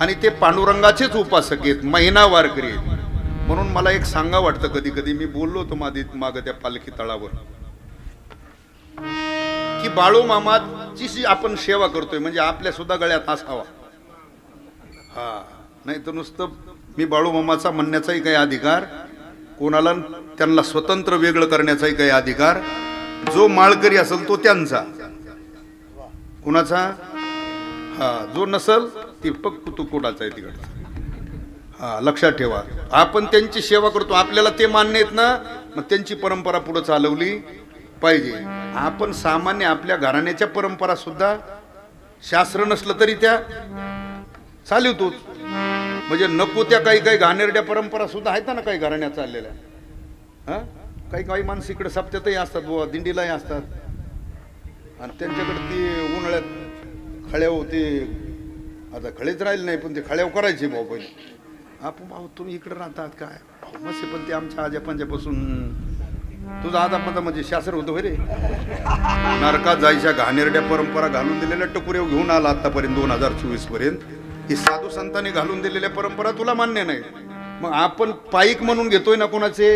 आणि ते पांडुरंगाचेच उपासक आहेत, महिना वारकरी आहेत. म्हणून मला एक सांगा वाटतं, कधी कधी मी बोललो होतो माग त्या पालखी तळावर, की बाळू मामाची आपण सेवा करतोय म्हणजे आपल्या सुद्धा गळ्यात असावा. हा, नाही तर नुसतं मी बाळू मामाचा म्हणण्याचाही काही अधिकार कोणाला, त्यांना स्वतंत्र वेगळं करण्याचाही काही अधिकार, जो माळकरी असेल तो त्यांचा, कुणाचा, हा जो नसल ती पक्क तू कोणाचा आहे तिकडचा. हा लक्षात ठेवा, आपण त्यांची सेवा करतो, आपल्याला ते मान्य आहेत ना, मग त्यांची परंपरा पुढे चालवली पाहिजे. आपण सामान्य आपल्या घराण्याच्या परंपरा सुद्धा शास्त्र नसलं तरी त्या चालवतोच. म्हणजे नको त्या काही घाणेरड्या परंपरा सुद्धा आहेत ना काही घराण्यात चाललेल्या. हा काही माणसं इकडे सप्त्यातही असतात, दिंडीलाही असतात, आणि त्यांच्याकडे ती उन्हाळ्यात खळ्याव ते आता खळेच राहिले नाही पण ते खळ्याव करायचे भाऊ पहिले. आपण भाऊ तुम्ही इकडे राहतात काय मस्त पण ते आमच्या आजापांच्यापासून तुझा आजापंजा म्हणजे शास्त्र होतं होय रे. नरकात जायच्या घाणेरड्या परंपरा घालून दिलेल्या टकुऱ्या घेऊन आला आतापर्यंत 2024 पर्यंत. ही साधू संतांनी घालून दिलेल्या परंपरा तुला मान्य नाही. मग आपण पाईक म्हणून घेतोय ना कोणाचे.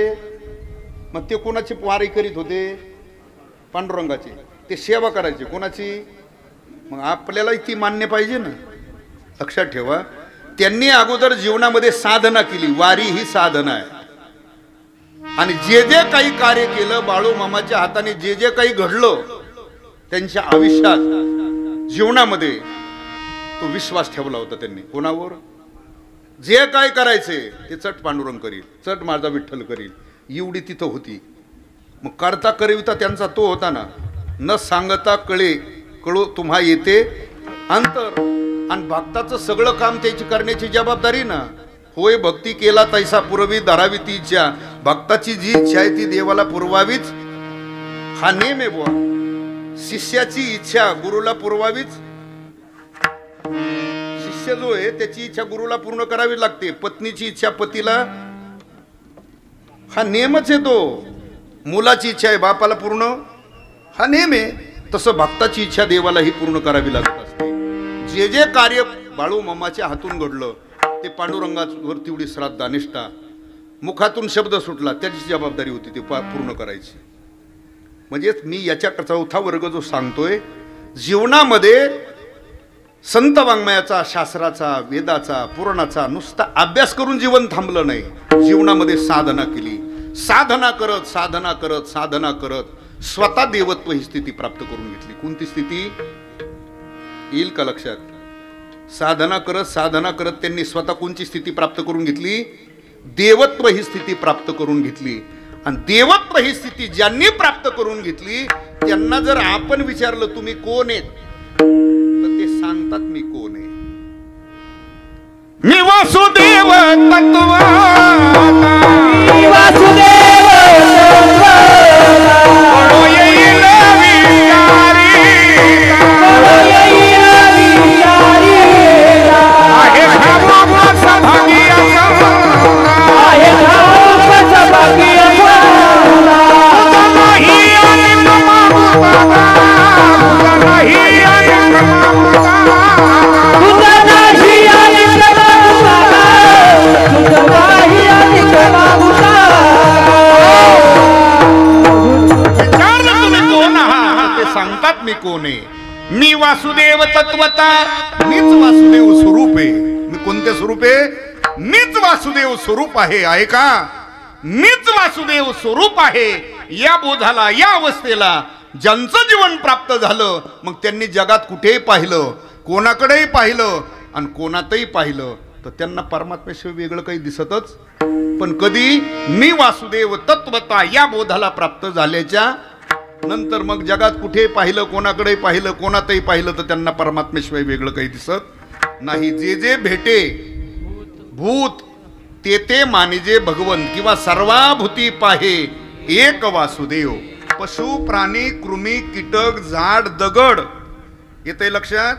मग ते कोणाची वारी करीत होते पांडुरंगाची. ते सेवा करायची कोणाची. मग आपल्याला ती मान्य पाहिजे ना. लक्षात ठेवा त्यांनी अगोदर जीवनामध्ये साधना केली. वारी ही साधना आहे. आणि जे जे काही कार्य केलं बाळू मामाच्या हाताने जे जे काही घडलं त्यांच्या आयुष्यात जीवनामध्ये तो विश्वास ठेवला होता त्यांनी. कोणावर. जे काय करायचे ते चट पांडुरंग करील चट माझा विठ्ठल करील एवढी तिथं होती. मग करता करिता त्यांचा तो होता ना. न सांगता कळो तुम्हा येते अंतर. आणि भक्ताचं सगळं काम त्याची करण्याची जबाबदारी ना. होय भक्ती केला तैसा पुरवी धरावी ती इच्छा. भक्ताची जी इच्छा आहे ती देवाला पुरवावीच हा नेम आहे बुवा. शिष्याची इच्छा गुरुला पुरवावीच. शिष्य जो आहे त्याची इच्छा गुरुला पूर्ण करावी लागते. पत्नीची इच्छा पतीला हा नेमच आहे तो. मुलाची इच्छा आहे बापाला पूर्ण हा नेम आहे. तसं भक्ताची इच्छा देवालाही पूर्ण करावी लागत असते. जे जे कार्य बाळू मामाच्या हातून घडलं ते पांडुरंगावर तेवढी श्रद्धा निष्ठा. मुखातून शब्द सुटला त्याची जबाबदारी होती ते पूर्ण करायची. म्हणजेच मी याच्या चौथा वर्ग जो सांगतोय जीवनामध्ये संत वाङ्मयाचा शास्त्राचा वेदाचा पुराणाचा नुसता अभ्यास करून जीवन थांबलं नाही. जीवनामध्ये साधना केली. साधना करत साधना करत साधना करत स्वतः देवत्व ही स्थिती प्राप्त करून घेतली. कोणती स्थिती येईल का लक्षात. साधना करत त्यांनी स्वतः कोणची स्थिती प्राप्त करून घेतली. देवत्व ही स्थिती प्राप्त करून घेतली. आणि देवत्व ही स्थिती ज्यांनी प्राप्त करून घेतली त्यांना जर आपण विचारलं तुम्ही कोण आहेत तर ते सांगतात मी कोण आहे. मी वासुदेव तत्वता. मी वासुदेव मी कोण आहे. मी वासुदेव तत्वता. मीच वासुदेव स्वरूप आहे. मी कोणते स्वरूप आहे. मीच वासुदेव स्वरूप आहे का. मीच वासुदेव स्वरूप आहे. या बोधाला या अवस्थेला ज्यांचं जीवन प्राप्त झालं मग त्यांनी जगात कुठेही पाहिलं कोणाकडेही पाहिलं आणि कोणातही पाहिलं तर त्यांना परमात्म्याशिवाय वेगळं काही दिसतच. पण कधी मी वासुदेव तत्वता या बोधाला प्राप्त झाल्याच्या नंतर मग जगात कुठे पाहिलं कोणाकडे पाहिलं कोणातही पाहिलं तर त्यांना परमात्म्याशिवाय वेगळं काही दिसत नाही. जे जे भेटे भूत ते ते मानिजे भगवंत किंवा सर्वाभूती पाहे एक वासुदेव. पशु प्राणी कृमी कीटक झाड दगड येते लक्षात.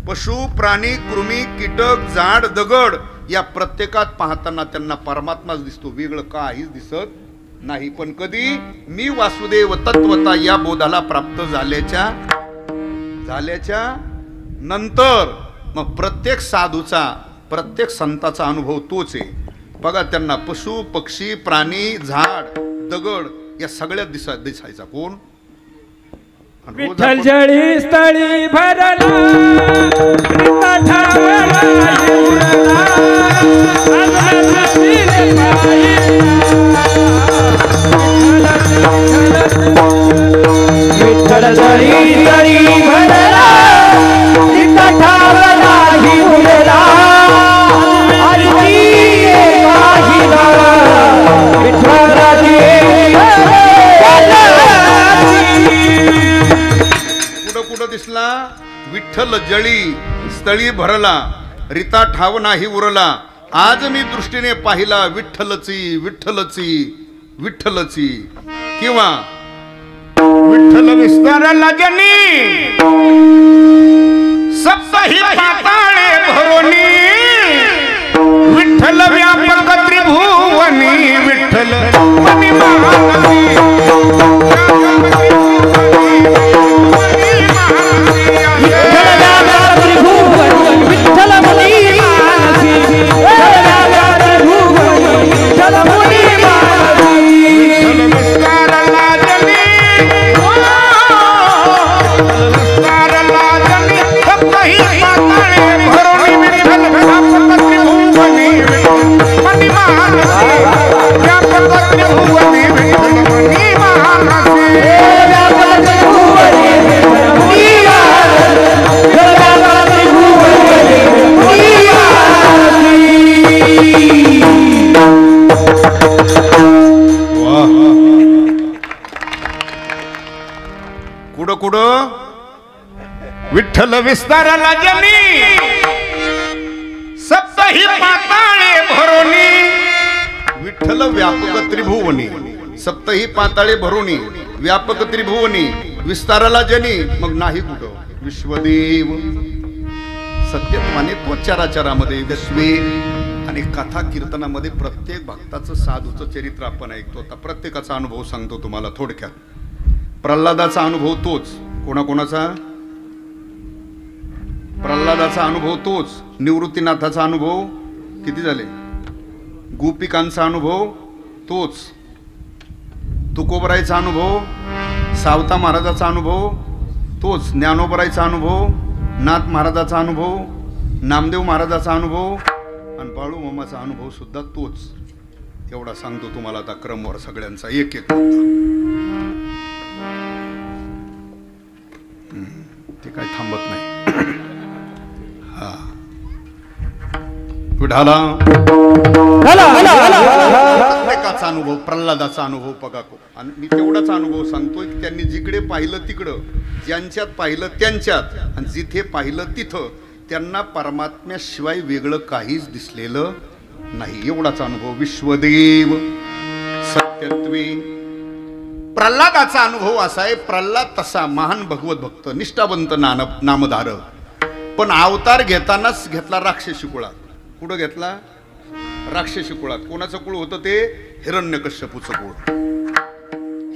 पशु प्राणी कृमी कीटक झाड दगड या प्रत्येकात पाहताना त्यांना परमात्माच दिसतो. वेगळं काहीच दिसत नाही. पण कधी मी वासुदेव तत्वता या बोधाला प्राप्त झाल्याच्या नंतर मग प्रत्येक साधूचा प्रत्येक संताचा अनुभव तोच आहे. बघा त्यांना पशु पक्षी प्राणी झाड दगड या सगळ्यात दिसायचा कोण. विठ्ठल जळी स्थळी भरला विठ्ठल जळी स्थळी भरला ठावला उरला कुठं दिसला. विठ्ठल जळी स्थळी भरला रिता ठाव नाही उरला. आज मी दृष्टीने पाहिला विठ्ठलची विठ्ठलची विठ्ठलची. किंवा विठ्ठल विस्तारला जनी सप्तही पाताळे भरोनी विठ्ठल व्यापक त्रिभुवनी विठ्ठल मनी महानसी विठ्ठल विस्तारला जनी सप्तही पाताळे भरोनी विठ्ठल व्यापक त्रिभुवनी सप्तही पाताळे भरोनी व्यापक त्रिभुवनी विस्ताराला जनी मग नाही कुठं विश्वदेव सत्यत्वाने तो चराचरामध्ये विश्वे आणि कथा कीर्तनामध्ये प्रत्येक भक्ताचं साधूचं चरित्र आपण ऐकतो. आता प्रत्येकाचा अनुभव सांगतो तुम्हाला थोडक्यात. प्रल्हादाचा अनुभव तोच. कोणाकोणाचा? प्रल्हादाचा अनुभव तोच. निवृत्तीनाथाचा अनुभव किती झाले? गोपिकांचा अनुभव तोच. तुकोबरायचा अनुभव, सावता महाराजाचा अनुभव तोच. ज्ञानोबरायचा अनुभव, नाथ महाराजाचा अनुभव, नामदेव महाराजाचा अनुभव आणि बाळू मामाचा अनुभव सुद्धा तोच. एवढा सांगतो तुम्हाला आता क्रमवर सगळ्यांचा एक एक. ते काय थांबत नाही. विठाला प्रत्येकाचा अनुभव, प्रल्हादाचा अनुभव बघा. आणि मी तेवढाच अनुभव सांगतोय की त्यांनी जिकडे पाहिलं तिकडं, ज्यांच्यात पाहिलं त्यांच्यात आणि जिथे पाहिलं तिथं त्यांना परमात्म्याशिवाय वेगळं काहीच दिसलेलं नाही. एवढाच अनुभव. विश्वदेव सत्यत्वे. प्रल्हादाचा अनुभव असा आहे. प्रल्हाद तसा महान भगवत भक्त, निष्ठावंत नामधारक, पण अवतार घेतानाच घेतला राक्षसी कुळात. कुठं घेतला? राक्षसी कुळात. कोणाचं कुळ होतं ते? हिरण्यकश्यपूचं कुळ.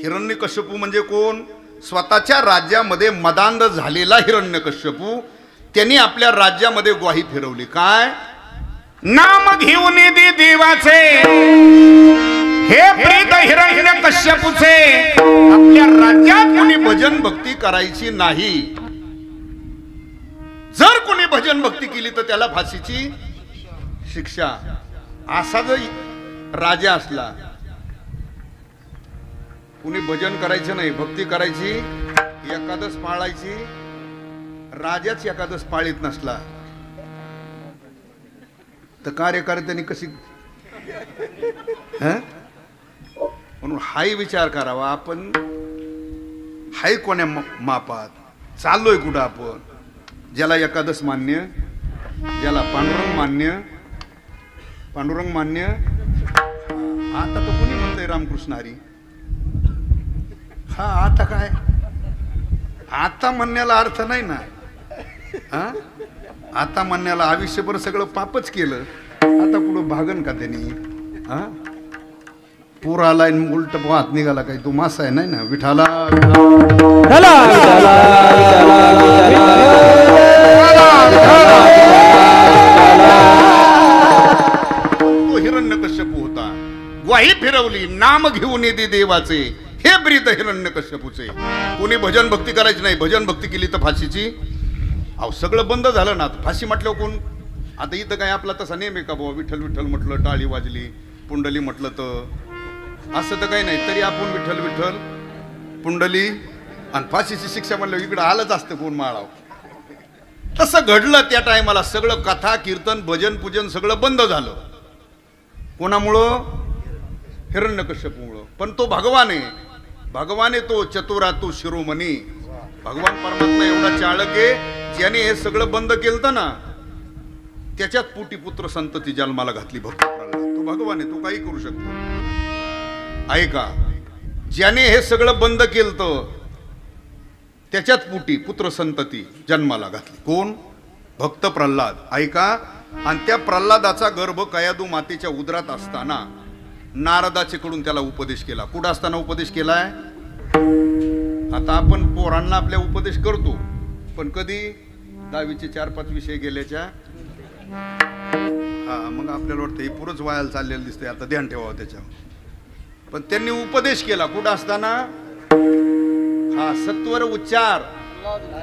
हिरण्यकश्यपू म्हणजे कोण? स्वतःच्या राज्यामध्ये मदांध झालेला हिरण्यकश्यपू. त्यांनी आपल्या राज्यामध्ये ग्वाही फिरवली. काय? नाम घेऊन दे देवाचे हे प्रीत हिरण्यकश्यपूचे. आपल्या राज्यात कोणी भजन भक्ती करायची नाही. जर कोणी भजन भक्ती केली तर त्याला फाशीची शिक्षा. असा जर राजा असला, कुणी भजन करायचं नाही, भक्ती करायची, एकादश पाळायची, राजाच एकादश पाळीत नसला तर कार्यकर्त्यांनी कशी? म्हणून हाही विचार करावा. आपण हाय कोण्या मापात चाललोय कुठं आपण? ज्याला एकादश मान्य, ज्याला पांडुरंग मान्य, पांडुरंग मान्य. आता तर कोणी म्हणतंय रामकृष्ण हरी. हा आता काय? आता म्हणण्याला अर्थ नाही ना. आता म्हणण्याला आयुष्यभर सगळं पापच केलं, आता पुढं भागन का त्यांनी? पूर आलाय उलट हात निघाला काय? तो मासा आहे नाही ना. विठाला तो हिरण्यकश्यपू होता. ग्वाही फिरवली. नाम घेऊन येते देवाचे हे प्रीत हिरण्यकश्यपूचे. कोणी भजन भक्ती करायची नाही. भजन भक्ती केली तर फाशीची. अहो सगळं बंद झालं ना. फाशी म्हटलं कोण? आता इथं काय आपला तसा नेम आहे का बाबा? विठ्ठल विठ्ठल म्हटलं, टाळी वाजली, पुंडली म्हटलं तर असं तर काही नाही. तरी आपण विठ्ठल विठ्ठल, पुंडली आणि फाशीची शिक्षा म्हणलं इकडं आलंच असतं कोण माळाव. तसं घडलं त्या टायमाला. सगळं कथा कीर्तन भजन पूजन सगळं बंद झालं. कोणामुळं? हिरण्यकश्यपूमुळं. पण तो भगवान आहे. भगवान आहे तो चतुरातू शिरोमणी. भगवान परमात्मा एवढा चाळक आहे, ज्याने हे सगळं बंद केलं ना त्याच्यात पोटी पुत्र संतती जन्माला घातली. भक्त प्रल्हाद तो भगवान आहे. तो काही करू शकतो. आहे का? ज्याने हे सगळं बंद केलं त्याच्यात पोटी पुत्र संतती जन्माला घातली. कोण? भक्त प्रल्हाद ऐका. आणि त्या प्रल्हादाचा गर्भ कयादू मातेच्या उदरात असताना नारदाचेकडून त्याला उपदेश केला. कुठं असताना उपदेश केलाय? आता आपण पोरांना आपल्या उपदेश करतो, पण कधी 10वीचे 4-5 विषय गेल्याच्या मग आपल्याला वाटतं हे पुरंच वायाला चाललेलं दिसतंय, आता ध्यान ठेवावं त्याच्यावर. पण त्यांनी उपदेश केला कुठं असताना? सत्वर उच्चार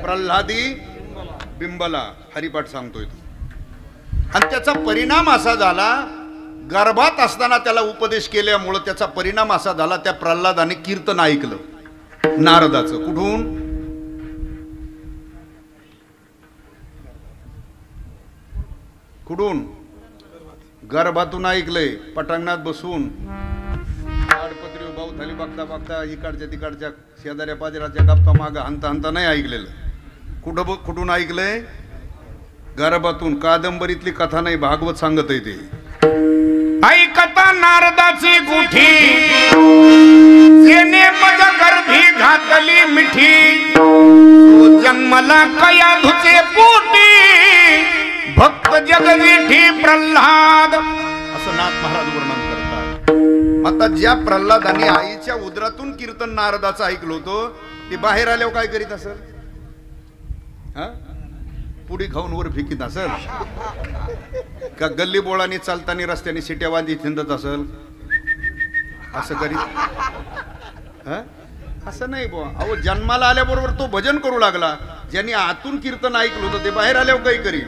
प्रल्हादी बिंबला हरिपाठ सांगतोय तो. आणि त्याचा परिणाम असा झाला, गर्भात असताना त्याला उपदेश केल्यामुळं त्याचा परिणाम असा झाला, त्या प्रल्हादाने कीर्तन ऐकलं नारदाचं. कुठून? कुठून? गर्भातून ऐकलंय. पटांगणात बसून ताडपत्री भाऊ थाली बघता बघता इकडच्या तिकडच्या शेजाऱ्या पाजराच्या गप्पा माग हंता हंता नाही ऐकलेलं. कुठून ऐकलंय? गर्भातून. कादंबरीतली कथा नाही, भागवत सांगत आहे ते. ऐकता नारदाची गुठी, जेने मज गर्भी घातली मिठी, जन्मला कया धुचे पोटी, भक्त जगविठी प्रल्हाद, असं नाथ महाराज वर्णन करतात. आता ज्या प्रल्हादाने आईच्या उदरातून कीर्तन नारदाचं ऐकलं होतं, ते बाहेर आल्यावर काय करीत असेल? पुडी खाऊन वर फेकीत असेल का? गल्ली बोळाने चालताना रस्त्याने शिट्या वाजत हिंडत असेल? असं करीत? असं नाही बुवा. अहो, जन्माला आल्याबरोबर तो भजन करू लागला. ज्यांनी आतून कीर्तन ऐकलं होतं ते बाहेर आल्यावर काही करीत.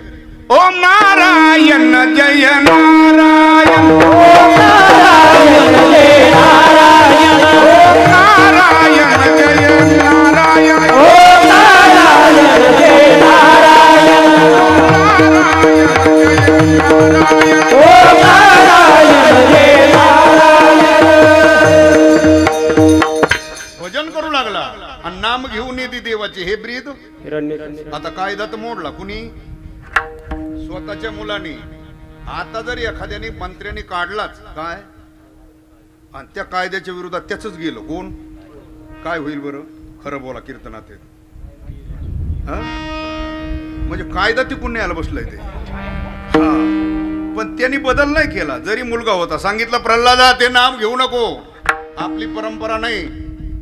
ओम नारायण जय नारायण, ओम नारायण जय नारायण, ओम नारायण जय नारायण, ओम नारायण जय नारायण, ओम नारायण जय नारायण. भजन करू लागला आणि नाम घेऊन येते देवाचे. हे ब्रीद आता कायदा तर मोडला कुणी? स्वतःच्या मुलांनी. आता जर एखाद्याने मंत्र्याने काढलाच काय आणि त्या कायद्याच्या विरोधात त्याच गेलं, कोण काय होईल बरं? खरं बोला कीर्तनात. म्हणजे कायदा टिकून न्यायला बसलाय ते. पण त्यांनी बदल नाही केला. जरी मुलगा होता, सांगितलं प्रल्हादा ते नाम घेऊ नको. आपली परंपरा नाही,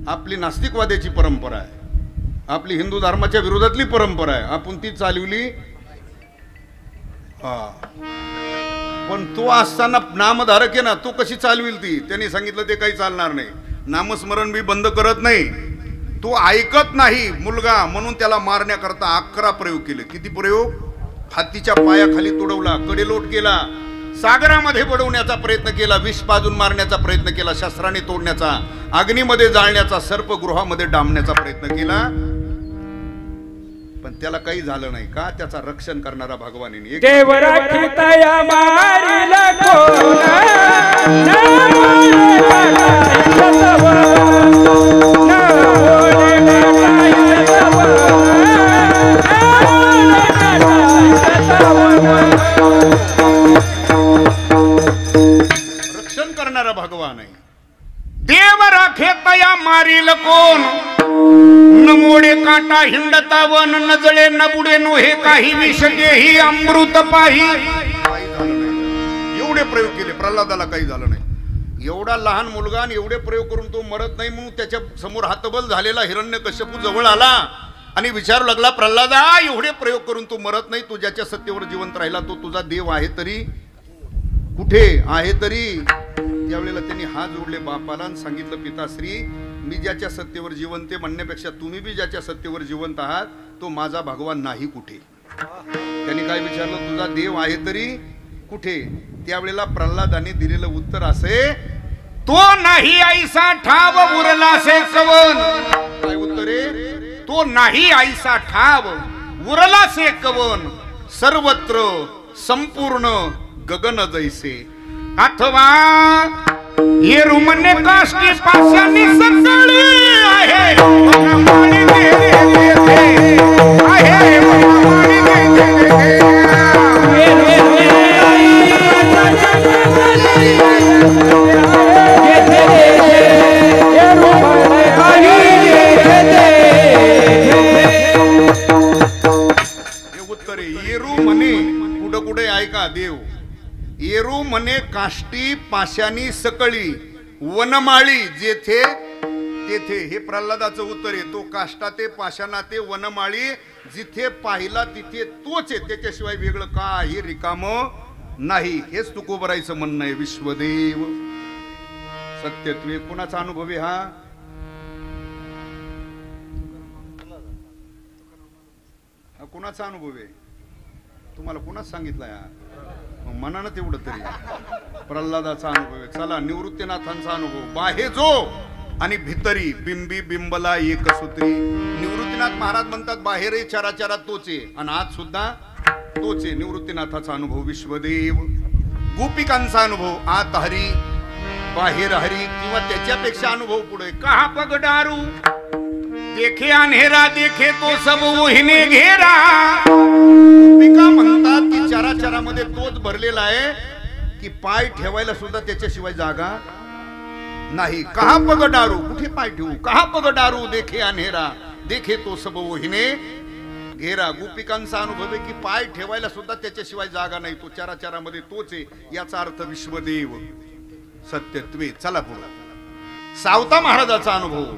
आपली नास्तिकवाद्याची परंपरा आहे, आपली हिंदू धर्माच्या विरोधातली परंपरा आहे, आपण ती चालवली. पण तो असताना नामधारक आहे ना, तो कशी चालविल ती? त्यांनी सांगितलं ते काही चालणार नाही. नामस्मरण बी बंद करत नाही. तो ऐकत नाही मुलगा, म्हणून त्याला मारण्याकरता 11 प्रयोग केले. किती प्रयोग? हातीच्या पायाखाली तुडवला, कडेलोट केला, सागरामध्ये बुडवण्याचा प्रयत्न केला, विष पाजून मारण्याचा प्रयत्न केला, शस्त्राने तोडण्याचा, अग्नीमध्ये जाळण्याचा, सर्पगृहामध्ये डांबण्याचा प्रयत्न केला. पण त्याला काही झालं नाही. का? त्याचा रक्षण करणारा भगवानीने. देव राखितया मारिल कोण, रक्षण करणारा भगवान आहे. देव राखे तया मारील कोण, न मोडे काटा हिंडता वन, न जळे न बुडे नोहे काही, विष देही अमृत पाही. काही झालं नाही. एवढे प्रयोग केले, प्रल्हादाला काही झालं नाही. एवढा लहान मुलगा आणि एवढे प्रयोग करून तो मरत नाही म्हणून त्याच्या समोर हतबल झालेला हिरण्यकश्यपू जवळ आला आणि विचारू लागला, प्रल्हादा एवढे प्रयोग करून तू मरत नाही, तू ज्याच्या सत्तेवर जिवंत राहिला तो तुझा देव आहे तरी कुठे आहे तरी? त्यावेळेला त्यांनी हात जोडले बापाला आणि सांगितलं, पिताश्री मी ज्याच्या सत्तेवर जिवंत आहे म्हणण्यापेक्षा तुम्ही बी ज्याच्या सत्तेवर जिवंत आहात तो माझा भगवान नाही कुठे? त्यांनी काय विचारलं, तुझा देव आहे तरी कुठे? त्यावेळेला प्रल्हादाने दिलेलं उत्तर असे, तो नाही ऐसा ठाव उरला से कवन. काय उत्तर आहे? तो नाही ऐसा ठाव उरला से कवन, सर्वत्र संपूर्ण गगन जैसे. अथवा ये रुमने काष्टी पाशानी सकाळी आहे, वनमाळी दे दे दे आहे, वनमाळी दे दे दे. हे उत्तर आहे. येरू म्हणे काष्टी पाशानी सकळी वनमाळी जेथे तेथे. हे प्रल्हादाचं उत्तर आहे. तो काष्टा ते पाषाणा ते वनमाळी जिथे पाहिला तिथे तोच आहे, त्याच्याशिवाय वेगळं काही रिकाम नाही. हेच तुकोबरायचं म्हणणं आहे. विश्वदेव सत्यत्वे कोणाचा अनुभव आहे हा? कोणाचा अनुभव आहे? तुम्हाला कोणाच सांगितलं यार? मनानं तेवढं तरी. प्रल्हादाचा अनुभव आहे. चला निवृत्तीनाथांचा अनुभव. बाहे जो आणि भितरी बिंबी बिंबला एक सूत्री. निवृत्तीनाथ महाराज म्हणतात बाहेरही चराचरात तोचे आणि आज सुद्धा तोचे. निवृत्तीनाथाचा अनुभव. विश्वदेव गोपिकांचा अनुभव. आत हरी बाहेर हरी किंवा त्याच्यापेक्षा अनुभव पुढे. कहा पगडारू देखे अंधेरा देखे तो सब वहिने घेरा. गोपिका म्हणतात की चराचरामध्ये तोच भरलेला आहे की पाय ठेवायला सुद्धा त्याच्याशिवाय जागा नाही. कहा पगडारू कुठे पाय ठेवू? कहा पगडारू देखे अंधेरा देखे तो सब वहिने घेरा. गोपिकांचा अनुभव आहे की पाय ठेवायला सुद्धा त्याच्याशिवाय जागा नाही. तो चराचरामध्ये तोच आहे. याचा अर्थ विश्वदेव सत्यत्वे. चला पुढे. सावता महाराजाचा अनुभव.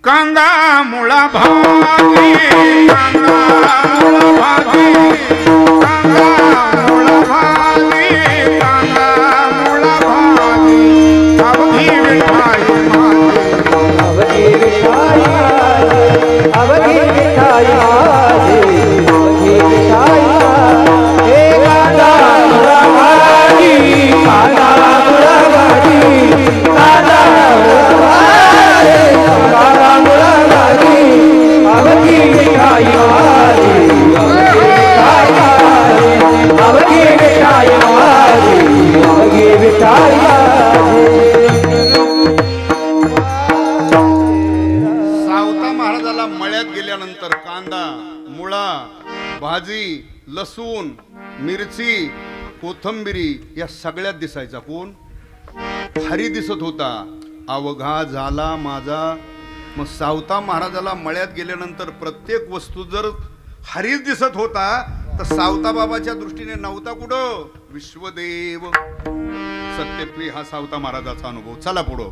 कांदा मुळा भाजी कांदा मुळा भाजी कांदा मुळा भाजी कांदा मुळा भाजी अवघी विठाई अवघी विठाई अवघी विठाई अवघी विठाई. हे कांदा मुळा भाजी कांदा मुळा भाजी कांदा मुळा भाजी कांदा मुळा भाजी अवघी विठाई अवघी विठाई अवघी विठाई. सावता महाराजाला मळ्यात गेल्यानंतर कांदा मुळा भाजी लसूण मिरची कोथंबिरी या सगळ्यात दिसायचा कोण? हरी दिसत होता. अवघा झाला माझा. मग सावता महाराजाला मळ्यात गेल्यानंतर प्रत्येक वस्तू जर हरीच दिसत होता तर सावता बाबाच्या दृष्टीने नव्हता कुठं? विश्वदेव सत्यत्वे. हा सावता महाराजाचा अनुभव. चला पुढं.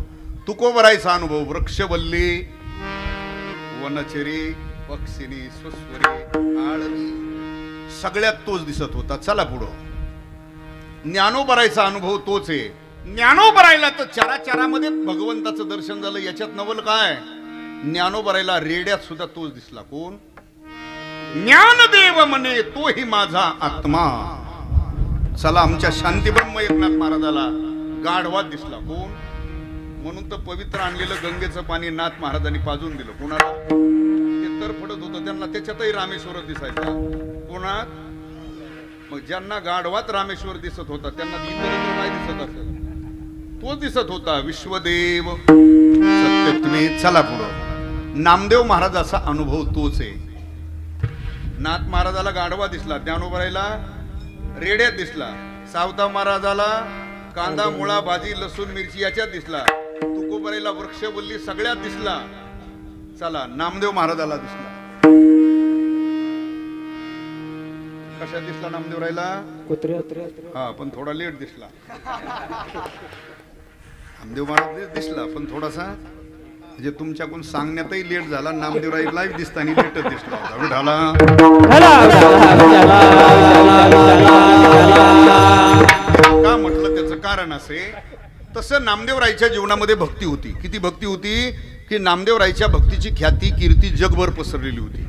तुकोबरायचा अनुभव. वृक्षवल्ली वनचरी पक्षिणी स्वस्वरी आळवी सगळ्यात तोच दिसत होता. चला पुढं. ज्ञानोबरायचा अनुभव तोच आहे. ज्ञानोबरायला तर चराचरामध्ये भगवंताचं दर्शन झालं. याच्यात नवल काय? ज्ञानोबरायला रेड्यात सुद्धा तोच दिसला. कोण? ज्ञानदेव म्हणे तोही माझा आत्मा. चला आमच्या शांतीब्रह्म एकनाथ महाराजाला गाढवात दिसला. कोण? म्हणून तर पवित्र आणलेलं गंगेचं पाणी नाथ महाराजांनी पाजून दिलं. कोणाला? ते तर पडत होतं त्यांना. त्याच्यातही रामेश्वर दिसायचा. कोणात? मग ज्यांना गाढवात रामेश्वर दिसत होता त्यांना इतर नाही दिसत असेल. तो दिसत होता. विश्वदेव सत्यत्वे. चला पुढं. नामदेव महाराजाचा अनुभव तोच आहे. नाथ महाराजाला गाढवा दिसला. ज्ञानोबरायला रेड्यात दिसला. सावता महाराजाला कांदा मुळा भाजी लसूण मिरची याच्यात दिसला. तुकोबरायला वृक्षवल्ली सगळ्यात दिसला. चला नामदेव महाराजाला दिसला. कशात दिसला नामदेवरायला? हा पण थोडा लेट दिसला. नामदेव महाराज दिसला पण थोडासा म्हणजे तुमच्याकडून सांगण्यातही लेट झाला. नामदेवराय लाईव्ह दिसताना लेटच दिसला. का म्हटलं? त्याचं कारण असे. तसं नामदेवरायच्या जीवनामध्ये भक्ती होती. किती भक्ती होती की नामदेवरायच्या भक्तीची ख्याती कीर्ती जगभर पसरलेली होती.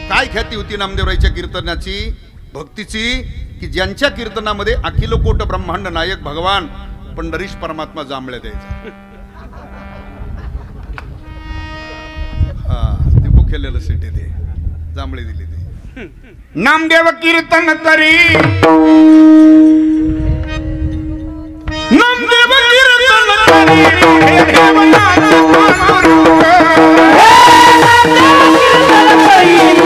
काय ख्याती होती नामदेवरायच्या कीर्तनाची भक्तीची? की ज्यांच्या कीर्तनामध्ये अखिल कोट ब्रह्मांड नायक भगवान पंढरीश परमात्मा जांभळ्या द्यायचा. ते बुकेलेलं सीट आहे. ते जांभळे दिले ते. नामदेव कीर्तन करी नामदेव कीर्तन हरी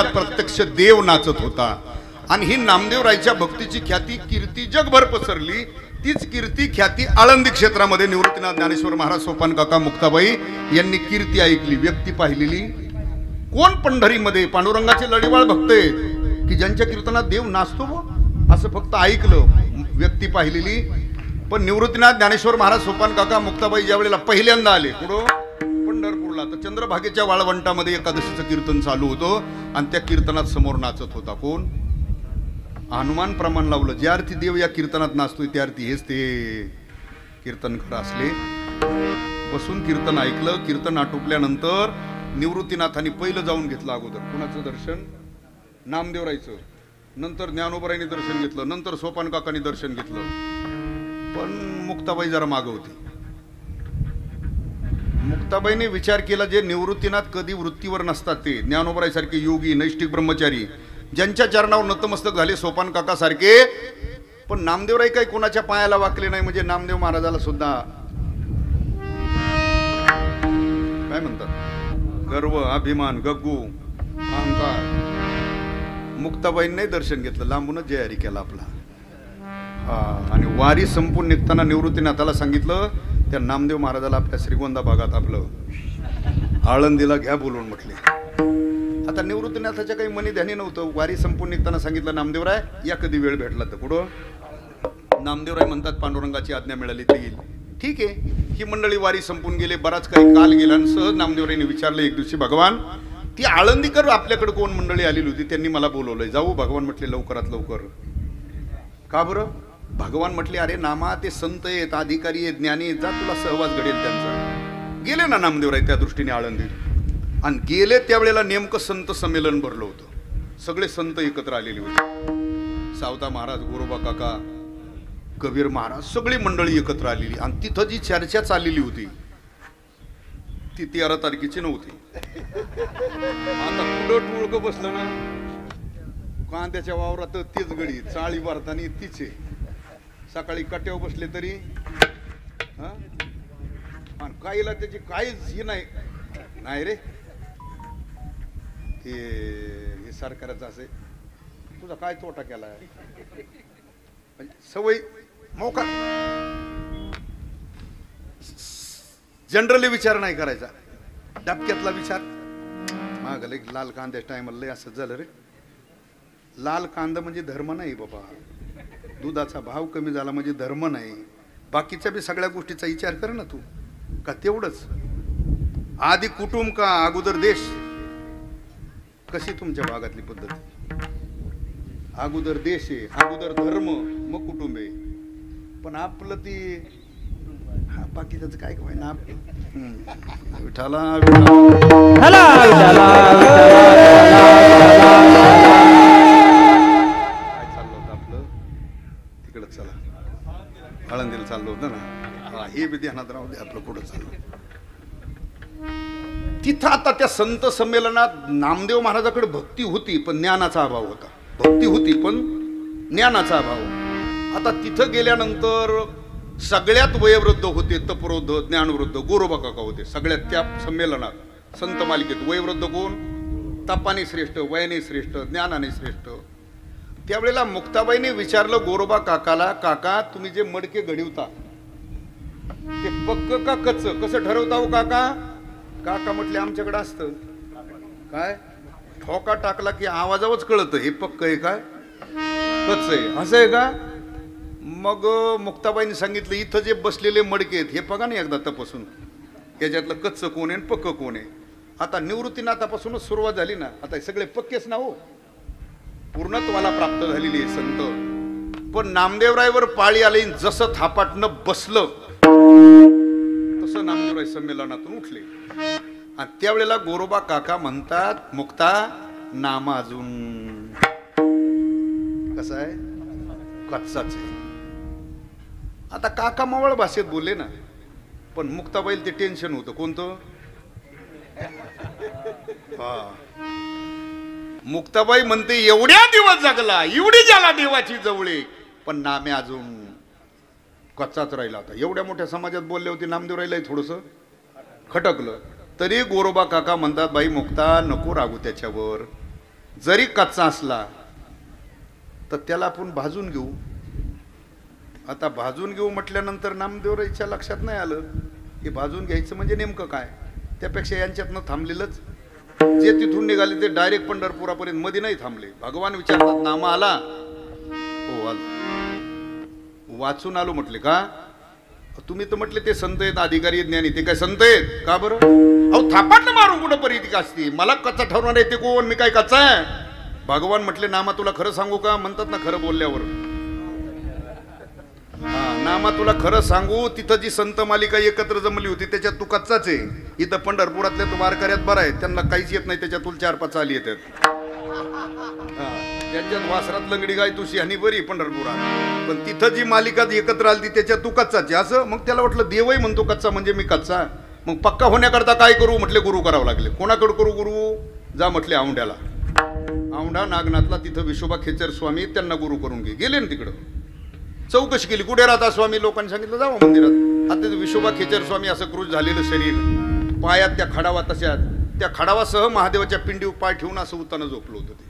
ध्यानात प्रत्यक्ष देव नाचत होता. आणि ही नामदेवरायच्या भक्तीची ख्याती कीर्ती जगभर पसरली. तीच कीर्ती ख्याती आळंदी क्षेत्रामध्ये निवृत्तीनाथ ज्ञानेश्वर महाराज सोपान काका मुक्ताबाई यांनी कीर्ती ऐकली, व्यक्ती पाहिलेली. कोण पंढरीमध्ये पांडुरंगाचे लढीवाळ भक्त आहेत की ज्यांच्या कीर्तनात देव नाचतो असं फक्त ऐकलं, व्यक्ती पाहिलेली. पण निवृत्तीनाथ ज्ञानेश्वर महाराज सोपान काका मुक्ताबाई ज्या वेळेला पहिल्यांदा आले कुठं पंढरपूरला, तर चंद्रभागेच्या वाळवंटामध्ये एकादशीचं कीर्तन चालू होतं आणि त्या कीर्तनात समोर नाचत होता कोण? हनुमान प्रमाण लावलं. ज्या अर्थी देव या कीर्तनात नाचतोय त्या अर्थी हेच ते कीर्तनकर असले. बसून कीर्तन ऐकलं. कीर्तन आटोपल्यानंतर निवृत्तीनाथांनी पहिलं जाऊन घेतलं अगोदर कुणाचं दर्शन? नामदेवरायचं. नंतर ज्ञानोबरायांनी दर्शन घेतलं. नंतर सोपान काकांनी दर्शन घेतलं. पण मुक्ताबाई जरा मागं होती. मुक्ताबाईने विचार केला जे निवृत्तीनाथ कधी वृत्तीवर नसतात ते ज्ञानोबरायसारखे योगी नैष्ठिक ब्रह्मचारी ज्यांच्या चरणावर नतमस्तक झाले सोपान काका सारखे, पण नामदेवराय काही कोणाच्या पायाला वाकले नाही. म्हणजे नामदेव महाराजाला सुद्धा काय म्हणतात गर्व, अभिमान, गग्गू, अहंकार. मुक्ताबाईंनी दर्शन घेतलं, लांबूनच जयारी केला आपला. आणि वारी संपून निघताना निवृत्तीनाथाला सांगितलं त्या नामदेव महाराजाला आपल्या श्रीगोंदा भागात आपलं आळंदीला घ्या बोलून म्हटले. आता निवृत्तीनाथाच्या काही मनी ध्यानी नव्हतं. वारी संपून निघताना सांगितलं नामदेवराय या कधी वेळ भेटला तर. कुठं? नामदेवराय म्हणतात पांडुरंगाची आज्ञा मिळाली तर येईल. ठीक आहे. ही मंडळी वारी संपून गेले. बराच काही काल गेला आणि सहज नामदेवरायने विचारलं एक दिवशी, भगवान ती आळंदीकर आपल्याकडे कोण मंडळी आलेली होती त्यांनी मला बोलवलंय, जाऊ? भगवान म्हटले लवकरात लवकर. का बरं? भगवान म्हटले अरे नामा ते संत आहेत, अधिकारी आहेत, ज्ञानी आहेत, जा तुला सहवास घडेल त्यांचा. गेले ना नामदेवराय त्या दृष्टीने आळंदीत. आणि गेले त्यावेळेला नेमकं संत संमेलन भरलं होतं. सगळे संत एकत्र आलेले होते. सावता महाराज, गोरोबा काका, कबीर महाराज, सगळी मंडळी एकत्र आलेली. आणि तिथं जी चर्चा चाललेली होती ती 13 तारखेची नव्हती. आता पुढं टुळकं बसलं ना कांद्याच्या वावरात तीच गडी, चाळी भरतानी तिचे, सकाळी कट्यावर बसले तरी आणि काहीला त्याची काहीच ही नाही रे. हे सरकारच असे तुझा काय तोटा केला? सवय मोका जनरली विचार नाही करायचा, डबक्यातला विचार. मागले लाल कांद्या टायमाला लय असं झालं रे. लाल कांदा म्हणजे धर्म नाही बाबा. दुधाचा भाव कमी झाला म्हणजे धर्म नाही. बाकीच्या बी सगळ्या गोष्टीचा विचार कर ना तू. का तेवढंच? आधी कुटुंब का अगोदर देश? कशी तुमच्या भागातली पद्धत? अगोदर देश आहे, अगोदर धर्म, मग कुटुंब आहे. पण आपलं ती बाकीचं काय काय ना विठाला काय चाललं होतं आपलं तिकडं. चला आळंदीला चाललो होतं ना, हे बी ध्यानात राहू दे आपलं कुठं चाललं. तिथं आता त्या संत संमेलनात नामदेव महाराजाकडे भक्ती होती पण ज्ञानाचा अभाव होता. भक्ती होती पण ज्ञानाचा अभाव. आता तिथं गेल्यानंतर सगळ्यात वयोवृद्ध होते, तपवृद्ध, ज्ञानवृद्ध, गोरोबा काका होते सगळ्यात त्या संमेलनात. संत मालिकेत वयोवृद्ध कोण? तपाने श्रेष्ठ, वयाने श्रेष्ठ, ज्ञानाने श्रेष्ठ. त्यावेळेला मुक्ताबाईने विचारलं गोरोबा काकाला, काका तुम्ही जे मडके घडवता ते पक्क का कच्च, कसं ठरवता हो काका? काका म्हटले आमच्याकडे असतं काय, ठोका टाकला की आवाजावरच कळतं हे पक्क आहे काय कच्च आहे, असं आहे का? मग मुक्ताबाईंनी सांगितलं इथं जे बसलेले मडके आहेत हे बघा ना एकदा तपासून, याच्यातलं कच्च कोण आहे पक्क कोण आहे. आता निवृत्तीनाथापासूनच सुरुवात झाली ना, आता हे सगळे पक्केच ना हो, पूर्णत्वाला प्राप्त झालेली आहे संत. पण नामदेवरायवर पाळी आली, जसं थापाटनं बसलं तसं नामदेवराय संमेलनातून उठले. आणि त्यावेळेला गोरोबा काका म्हणतात मुक्ता नाम अजून कसं आहे कच्चाच आहे. आता काका मवळ भाषेत बोलले ना, पण मुक्ताबाईल ते टेन्शन होतं कोणतं. मुक्ताबाई म्हणते एवढ्या दिवस जगला, एवढी झाला देवाची जवळे, पण नामे अजून कच्चाच राहिला होता. एवढ्या मोठ्या समाजात बोलले होते, नामदेव राहिलाय थोडस खटकलं. तरी गोरोबा काका म्हणतात बाई मुक्ता नको रागू त्याच्यावर, जरी कच्चा असला तर त्याला आपण भाजून घेऊ. आता भाजून घेऊ म्हटल्यानंतर नामदेवराईच्या लक्षात नाही आलं की भाजून घ्यायचं म्हणजे नेमकं काय. त्यापेक्षा यांच्यातनं थांबलेलंच, जे तिथून निघाले ते डायरेक्ट पंढरपुरापर्यंत मध्ये नाही थांबले. भगवान विचारतात नामा आला? हो आलो. वाचून आलो म्हटले. का? तुम्ही तर म्हटले ते संत आहेत, अधिकारी ज्ञानी. ते काय संत आहेत का बरं? अहो थापाटलं मारून कुठं परिती असती. मला कच्चा ठरवणार आहे ते कोण? मी काय कच्चा आहे? भगवान म्हटले नामा तुला खरं सांगू का? म्हणतात ना खरं बोलल्यावर. नामा तुला खरं सांगू, तिथं जी संत मालिका एकत्र जमली होती त्याच्यात तू कच्चाच आहे. इथं पंढरपुरातल्या तू वारकऱ्यात बरा आहे, त्यांना काहीच येत नाही, त्याच्यात तुला 4-5 चाली येतात. त्यांच्यात वासरात लंगडी गाय तुशी आणि बरी पंढरपुरात. पण तिथं जी मालिका एकत्र आली त्याच्यात तू कच्चाच आहे. असं मग त्याला वाटलं देवही म्हणतो कच्चा म्हणजे मी कच्चा. मग पक्का होण्याकरता काय करू म्हटले? गुरु करावं लागले. कोणाकडे करू गुरु? जा म्हटले औंढ्याला. औंढा नागनाथला तिथं विशोबा खेचर स्वामी, त्यांना गुरु करून गेले ना तिकडं. चौकशी केली, कुठे राहता स्वामी? लोकांनी सांगितलं जावं मंदिरात. आता विशोबा खेचर स्वामी असं क्रूज झालेलं शरीर, पायात त्या खडावा तशात, त्या खडावासह महादेवाच्या पिंडीवर पाय ठेवून असं उत्तानं झोपलं होतं ते.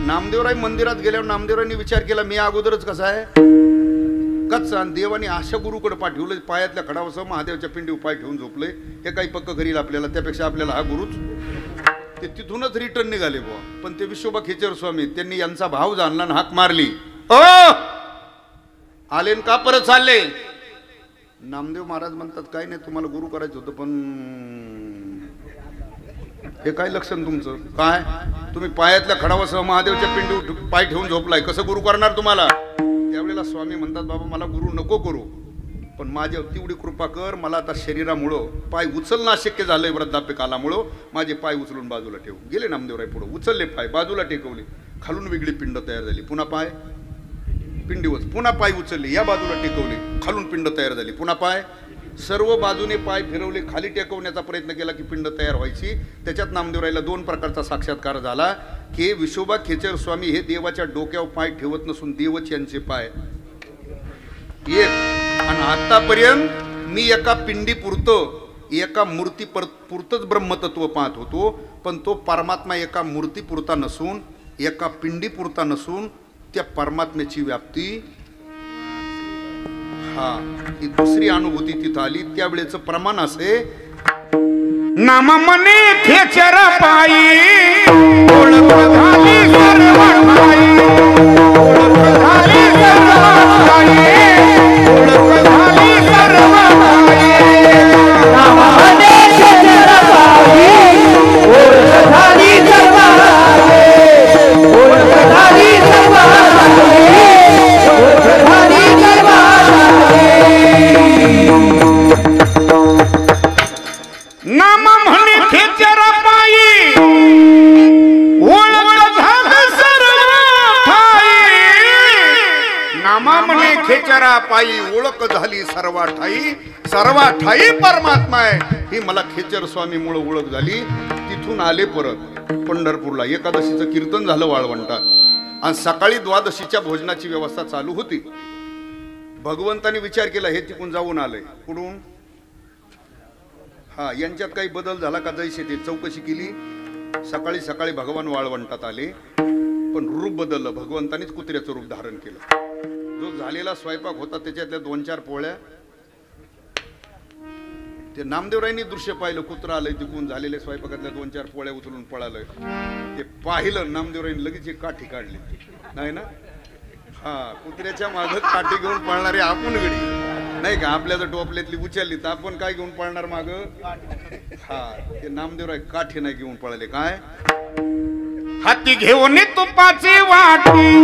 नामदेवराय मंदिरात गेल्यावर नामदेवरायांनी विचार केला मी अगोदरच कसा आहे कच्चा, आणि देवाने अशा गुरुकडे पाठवलं पायातल्या खडावासह महादेवाच्या पिंडीवर पाय ठेवून झोपले. हे काही पक्क करील आपल्याला, त्यापेक्षा आपल्याला हा गुरुच. ते तिथूनच रिटर्न निघाले बुवा. पण ते विशोबा खेचर स्वामी त्यांनी यांचा भाव जाणला आणि हाक मारली. आले का परत चालले? नामदेव महाराज म्हणतात काय नाही, तुम्हाला गुरु करायचं होतं पण हे काय लक्षण तुमचं? काय तुम्ही पायातल्या खडावासह महादेवच्या पिंडीवर पाय ठेवून झोपलाय, कसं गुरु करणार तुम्हाला? त्यावेळेला स्वामी म्हणतात बाबा मला गुरु नको करू, पण माझ्या तेवढी कृपा कर, मला आता शरीरामुळं पाय उचलणं अशक्य झालंय वृद्धाप्य कालामुळं, माझे पाय उचलून बाजूला ठेवू. गेले नामदेवराय पुढे, उचलले पाय बाजूला टेकवले, खालून वेगळी पिंड तयार झाली. पुन्हा पाय पिंडीवर, पुन्हा पाय उचलले, या बाजूला टेकवले, खालून पिंड तयार झाली. पुन्हा पाय, सर्व बाजूने पाय फिरवले, खाली टेकवण्याचा प्रयत्न केला की पिंड तयार व्हायची. त्याच्यात नामदेवरायला 2 प्रकारचा साक्षात्कार झाला की विशोबा खेचर स्वामी हे देवाच्या डोक्यावर पाय ठेवत नसून देवच यांचे पाय एक. आणि आतापर्यंत मी एका पिंडी पुरतं, एका मूर्ती पुरतच ब्रह्मतत्व पाहत होतो, पण तो परमात्मा एका मूर्ती पुरता नसून, एका पिंडी पुरता नसून, त्या परमात्म्याची व्याप्ती, हा ही दुसरी अनुभूती तिथं आली. त्यावेळेचं प्रमाण असे नाम मने खेचर पायी ओळख झाली सर्व ठाई, ओळख झाली सर्व ठाई, ओळख झाली सर्व ठाई. नाम मने खेचर पायी ओळख झाली सर्व ठाई, ओळख झाली सर्व ठाई, ओळख झाली सर्व नाम म्हणे खेचर पायी ओळख झाली सर्व ठाई. नामा म्हणे खेचरा पायी ओळख झाली सर्व ठाई. सर्व ठाई परमात्मा आहे ही मला खेचर स्वामी मुळे ओळख झाली. तिथून आले परत पंढरपूरला. एकादशीचं कीर्तन झालं वाळवंटात आणि सकाळी द्वादशीच्या भोजनाची व्यवस्था चालू होती. भगवंताने विचार केला हे तिकून जाऊन आलंय कुठून, हा यांच्यात काही बदल झाला का जैसे ते चौकशी केली. सकाळी सकाळी भगवान वाळवंटात आले, पण रूप बदललं. भगवंतानीच कुत्र्याचं रूप धारण केलं. जो झालेला स्वयंपाक होता त्याच्यातल्या 2-4 पोळ्या ते नामदेवरायांनी दृश्य पाहिलं. कुत्रा आलंय तिकून, झालेल्या स्वयंपाकातल्या 2-4 पोळ्या उचलून पळालंय. ते पाहिलं नामदेवरायांनी, लगेच एक काठी काढली. नाही ना, हा कुत्र्याच्या मागं काठी घेऊन पळणारे आपण गडी नाही का. आपल्या जर टोपल्यातली उचलली तर आपण काय घेऊन पळणार माग? हा ते नामदेवराय काठी नाही घेऊन पळाले. काय हाती घेऊन तुपाची वाटी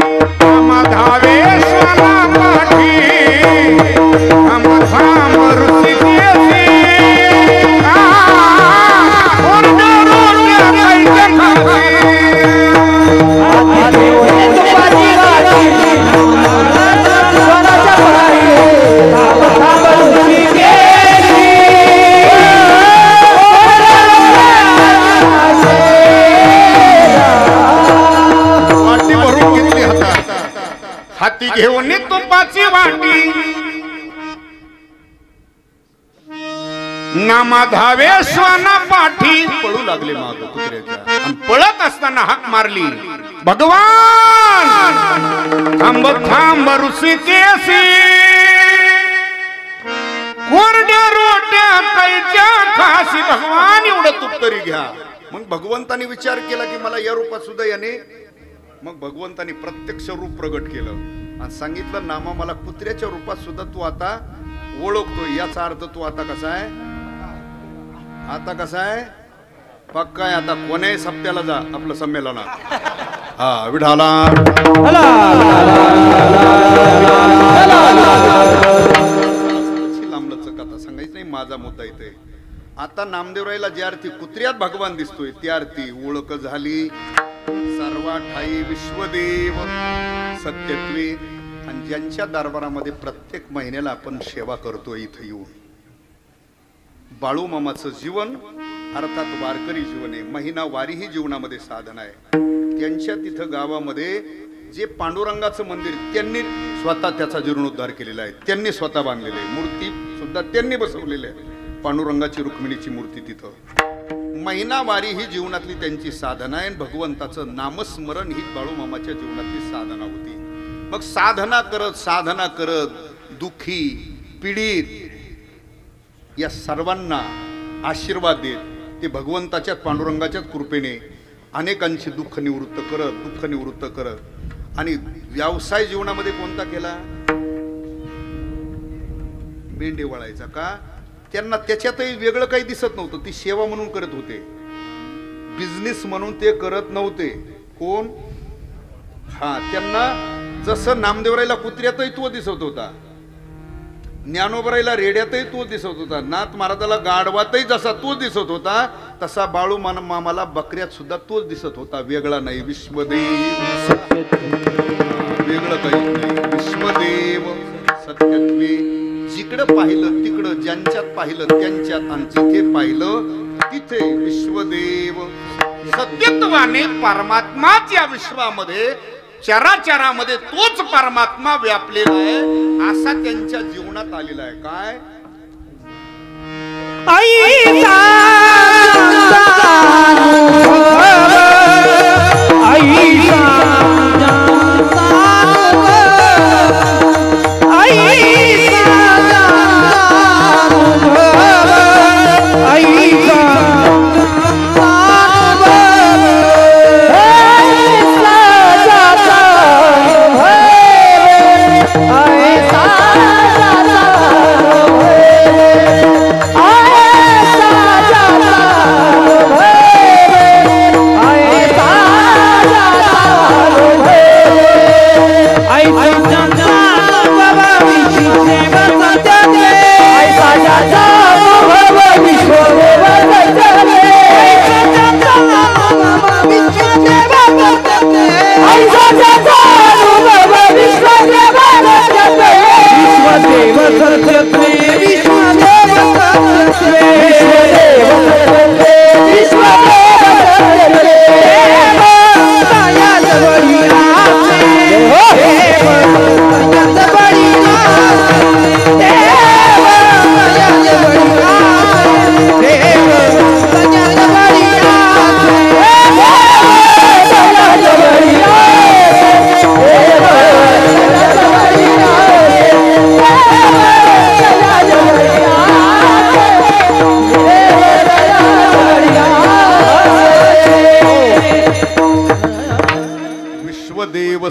धावे स्वाला पाठी हाती घेऊन तुपाची वाटी नामा धावे स्वाना पाठी पळू लागले माग कुत्र्याच्या आणि पळत असताना हाक मारली भगवान थांब थांब ऋषिकेशी कोरड्या रोट्या कैच्या खाशी भगवान एवढं तूप तरी घ्या. मग भगवंतानी विचार केला की मला या रूपात सुद्धा याने. मग भगवंतानी प्रत्यक्ष रूप प्रगट केलं आणि सांगितलं नामा मला कुत्र्याच्या रूपात सुद्धा तू आता ओळखतो. याचा अर्थ तू आता कसा आहे, आता कसा आहे पक्का आहे. आता कोण्याही सप्त्याला जा आपलं संमेलनात. हा विढाला लांबलच कथा सांगायचं नाही. माझा मुद्दा इथे आता नामदेवरायला ज्या अर्थी कुत्र्यात भगवान दिसतोय त्या अर्थी ओळख झाली सर्वा ठाई विश्वदेव सत्यत्वे. आणि ज्यांच्या दरबारामध्ये प्रत्येक महिन्याला आपण सेवा करतो इथं येऊन. बाळू मामाचं जीवन अर्थात वारकरी जीवन आहे. महिना वारी ही जीवनामध्ये साधन आहे. त्यांच्या तिथं गावामध्ये जे पांडुरंगाचं मंदिर त्यांनी स्वतः त्याचा जीर्णोद्धार केलेला आहे. त्यांनी स्वतः बांधलेले आहे. मूर्ती सुद्धा त्यांनी बसवलेली आहे. पांडुरंगाची रुक्मिणीची मूर्ती तिथं. महिना वारी ही जीवनातली त्यांची साधना आहे. भगवंताचं नामस्मरण ही बाळूमामाच्या जीवनातली साधना होती. मग साधना करत दुःखी पीडित या सर्वांना आशीर्वाद देत ते भगवंताच्या पांडुरंगाच्याच कृपेने अनेकांची दुःख निवृत्त करत आणि व्यवसाय जीवनामध्ये कोणता केला, मेंढे वळायचा. का त्यांना त्याच्यातही वेगळं काही दिसत नव्हतं. ती सेवा म्हणून करत होते, बिझनेस म्हणून ते करत नव्हते. कोण हा त्यांना जसं नामदेवरायला कुत्र्यातही तो दिसत होता, ज्ञानोबरायला रेड्यातही तो दिसत होता, नाथ महाराजाला गाढवातही जसा तो दिसत होता तसा बाळू मामाला बकऱ्यात सुद्धा तोच दिसत होता. वेगळा नाही. विश्वदेव वेगळं काही नाही. विश्वदेव सत्यत्वे. जिकडं पाहिलं तिकडं, ज्यांच्यात पाहिलं त्यांच्यात आणि जिथे पाहिलं तिथे विश्वदेव सत्यत्वाने परमात्माच या विश्वामध्ये चराचरामध्ये तोच परमात्मा व्यापलेला आहे असा त्यांच्या जीवनात आलेला आहे. काय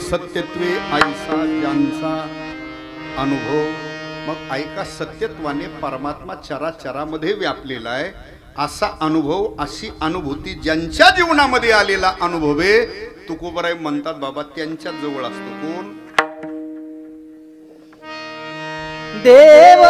सत्यत्वे ऐसा ज्यांचा अनुभव. मग ऐका सत्यत्वाने परमात्मा चराचरामध्ये व्यापलेला आहे असा अनुभव, अशी अनुभूती ज्यांच्या जीवनामध्ये आलेला अनुभव आहे तुकोबराय म्हणतात बाबा त्यांच्या जवळ असतो. कोण देव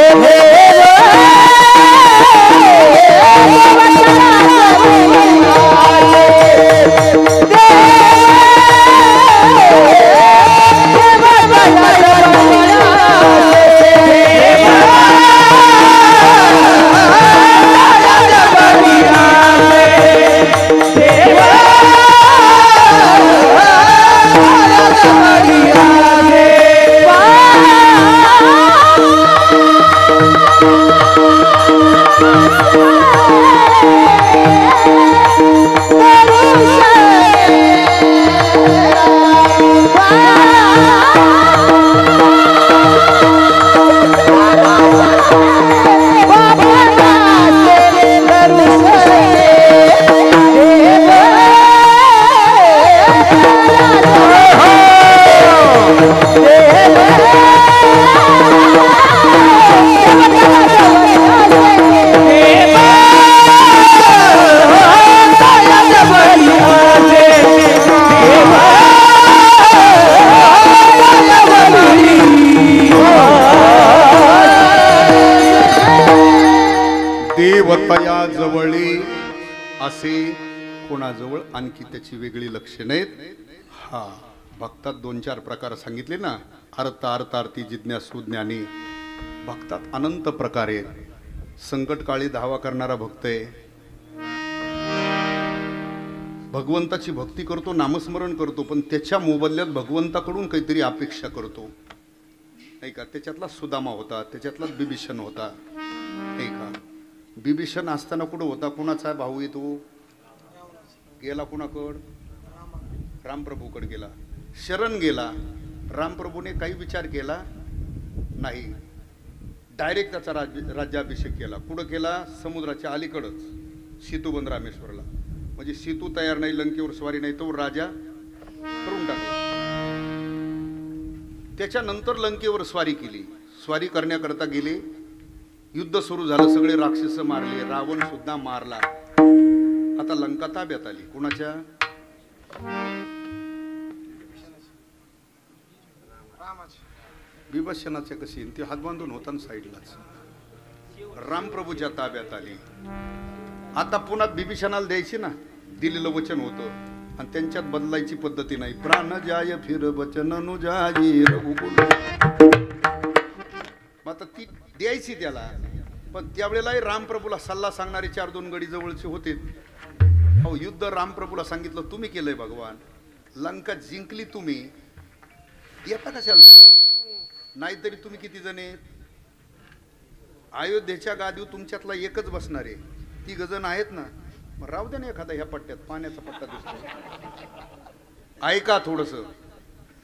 हे देवतया जवळी असे कोणाजवळ आणखी त्याची वेगळी लक्षणे आहेत. हा भक्तात 2-4 प्रकार सांगितले ना, अर्थ अर्थार्थी जिज्ञासू ज्ञानी. भक्तात अनंत प्रकार आहेत. संकटकाळी धावा करणारा भक्त आहे, भगवंताची भक्ती करतो, नामस्मरण करतो, पण त्याच्या मोबदल्यात भगवंताकडून काहीतरी अपेक्षा करतो, नाही का. त्याच्यातला सुदामा होता, त्याच्यातला बिभीषण होता, नाही का. बिभीषण असताना कुठं होता, कुणाचा भाऊ येतो, गेला कुणाकड, रामप्रभूकडे गेला, शरण गेला. रामप्रभूने काही विचार केला नाही, डायरेक्ट त्याचा राज्याभिषेक केला. कुठं केला, समुद्राच्या अलीकडच सीतूबंध रामेश्वरला. म्हणजे सीतू तयार नाही, लंकेवर स्वारी नाही, तो राजा करून टाकला. त्याच्यानंतर लंकेवर स्वारी केली. स्वारी करण्याकरता गेले, युद्ध सुरू झालं, सगळे राक्षस मारले, रावण सुद्धा मारला. आता लंका ताब्यात आली. कुणाच्या, विभीषणाच्या. कशी ती हात बांधून होता साईडलाच, रामप्रभूच्या ताब्यात आली. आता पुन्हा बिभीषणाला द्यायची ना, दिलेलं वचन होतं, आणि त्यांच्यात बदलायची पद्धती नाही. प्राण जाय फिर वचन अनुजाई रघुकुल. आता ती द्यायची त्याला, पण त्यावेळेलाही रामप्रभूला सल्ला सांगणारे 4-2 गडी जवळचे होते. हो, युद्ध रामप्रभूला सांगितलं, तुम्ही केलंय भगवान, लंका जिंकली तुम्ही, येता कशाला त्याला, नाहीतरी तुम्ही किती जण आहेत, अयोध्येच्या गादीवर तुमच्यातला एकच बसणार आहे, 3 जण आहेत ना, मग राहू द्या ना एखादा ह्या पट्ट्यात, पाण्याचा पट्टा दिसतो. ऐका थोडस.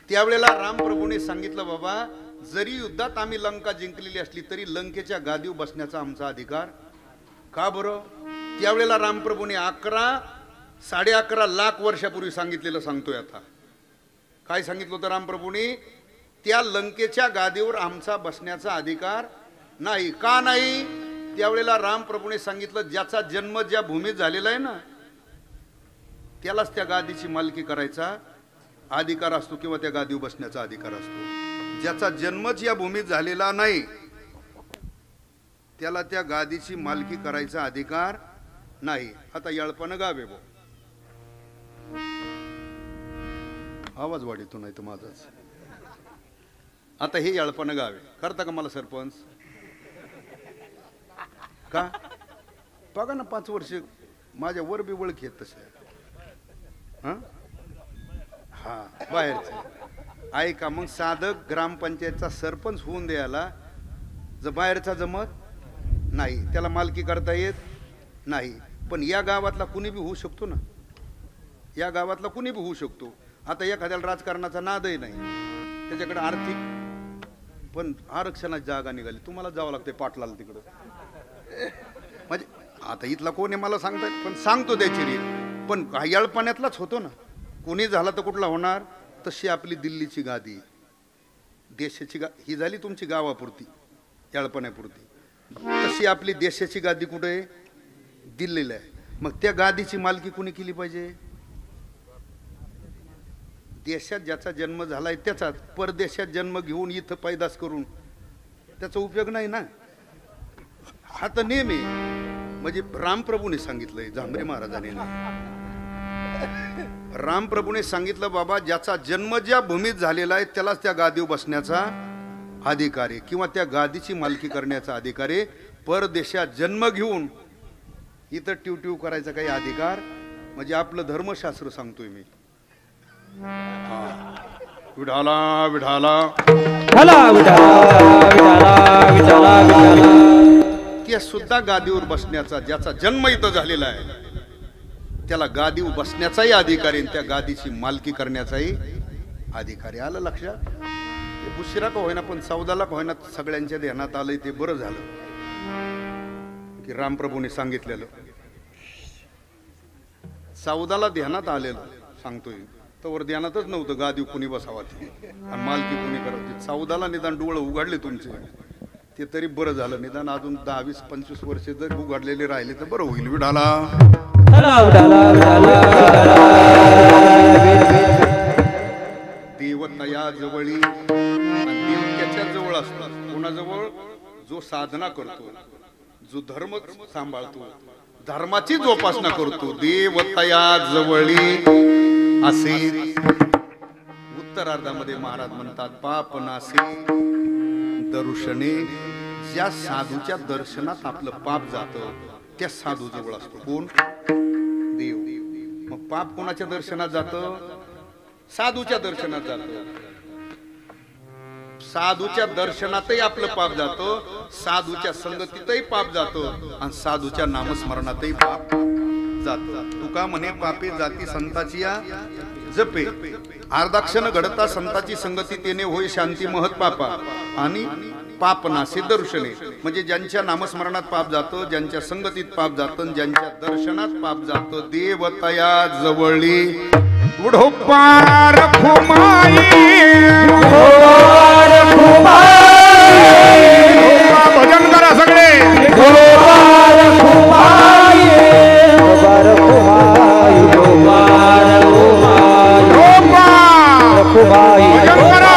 त्यावेळेला रामप्रभूने सांगितलं, बाबा जरी युद्धात आम्ही लंका जिंकलेली असली तरी लंकेच्या गादीवर बसण्याचा आमचा अधिकार. का बरं? त्यावेळेला रामप्रभूने 11.5 लाख वर्षापूर्वी सांगितलेलं सांगतोय आता. काय सांगितलं होतं रामप्रभूने? त्या लंकेच्या गादीवर आमचा बसण्याचा अधिकार नाही. का नाही? त्यावेळेला रामप्रभूने सांगितलं, ज्याचा जन्म ज्या भूमीत झालेला आहे ना, त्यालाच त्या गादीची मालकी करायचा अधिकार असतो, किंवा त्या गादीवर बसण्याचा अधिकार असतो. ज्याचा जन्मच या भूमीत झालेला नाही, त्याला त्या गादीची मालकी करायचा अधिकार नाही. आता यळपण गाव आहे, आवाज वाढीतो नाही तर माझाच. आता हे यळपण गाव आहे, करता का मला सरपंच? का बघा ना, 5 वर्ष माझ्या वर बी ओळखी आहेत तसे. हा बाहेरचे ऐका. मग साधक ग्रामपंचायतचा सरपंच होऊन द्यायला जर बाहेरचा जमत नाही, त्याला मालकी करता येत नाही. पण या गावातला कुणी बी होऊ शकतो ना, या गावातला कुणी बी होऊ शकतो. आता एखाद्याला राजकारणाचा नादही नाही, त्याच्याकडे आर्थिक, पण आरक्षणाची जागा निघाली, तुम्हाला जावं लागते पाटलाला तिकडं. म्हणजे आता इथला कोण आहे मला सांगतायत, पण सांगतो त्याची रीत. पण यळपाण्यातलाच होतो ना, कोणी झाला तर कुठला होणार. तशी आपली दिल्लीची गादी, देशाची ही झाली तुमची गावापुरती, यळपाण्यापुरती. तशी आपली देशाची गादी कुठे आहे? दिल्लीला आहे. मग त्या गादीची मालकी कुणी केली पाहिजे? देशात ज्याचा जन्म झालाय त्याचाच. परदेशात जन्म घेऊन इथं पैदास करून त्याचा उपयोग नाही ना. हा तर नेम आहे. म्हणजे रामप्रभूने सांगितलंय, झांबरे महाराजांनी, रामप्रभूने सांगितलं, बाबा ज्याचा जन्म ज्या भूमीत झालेला आहे त्यालाच त्या गादीवर बसण्याचा अधिकार आहे, किंवा त्या गादीची मालकी करण्याचा अधिकार आहे. परदेशात जन्म घेऊन इथं ट्यूट्यू करायचा काही अधिकार, म्हणजे आपलं धर्मशास्त्र सांगतोय मी. विठाला विठाला त्या सुद्धा गादीवर बसण्याचा, ज्याचा जन्म इथं झालेला आहे त्याला गादीवर बसण्याचाही अधिकारी, त्या गादीची मालकी करण्याचाही अधिकारी. आलं लक्षात? ते उशिरा का होईना, पण 14 का होईना सगळ्यांच्या ध्यानात आलंय. ते बरं झालं की रामप्रभूने सांगितलेलं 14 ध्यानात आलेलं सांगतोय. तर ध्यानातच नव्हतं गादीवर कुणी बसावा ती आणि मालकी कुणी करावं. 14 निदान डोळे उघडले तुमचे, ते तरी बरं झालं. निदान अजून 10, 20, 25 वर्षे जर उघडलेले राहिले तर बरं होईल. विठाला देवतया जवळी, देव त्याच्या जवळ असतात. कोणाजवळ? जो साधना करतो. जो धर्म सांभाळतो, धर्माची जोपासना करतो, देवतया जवळी असे उत्तरार्धामध्ये महाराज म्हणतात, पाप नासे दर्शने. ज्या साधूच्या दर्शनात आपलं पाप जातं त्या साधू जवळ असतो कोण? देव. मग पाप कोणाच्या दर्शनात जातं? साधूच्या दर्शनात जातं. साधूच्या दर्शनातही आपलं पाप जातं, साधूच्या संगतीतही पाप जातं आणि साधूच्या नामस्मरणातही पाप जातं. तुका म्हणे पापे जाती संताची या जपे, अर्धाक्षण घडता संताची संगती तेने होय शांती महत पापा. आणि पाप नासे दर्शने म्हणजे ज्यांच्या नामस्मरणात पाप जातं, ज्यांच्या संगतीत पाप जातं, ज्यांच्या दर्शनात पाप जातं. देवतया जवळी उडोपार खुमाई भजन करा सगळे. भजन करा.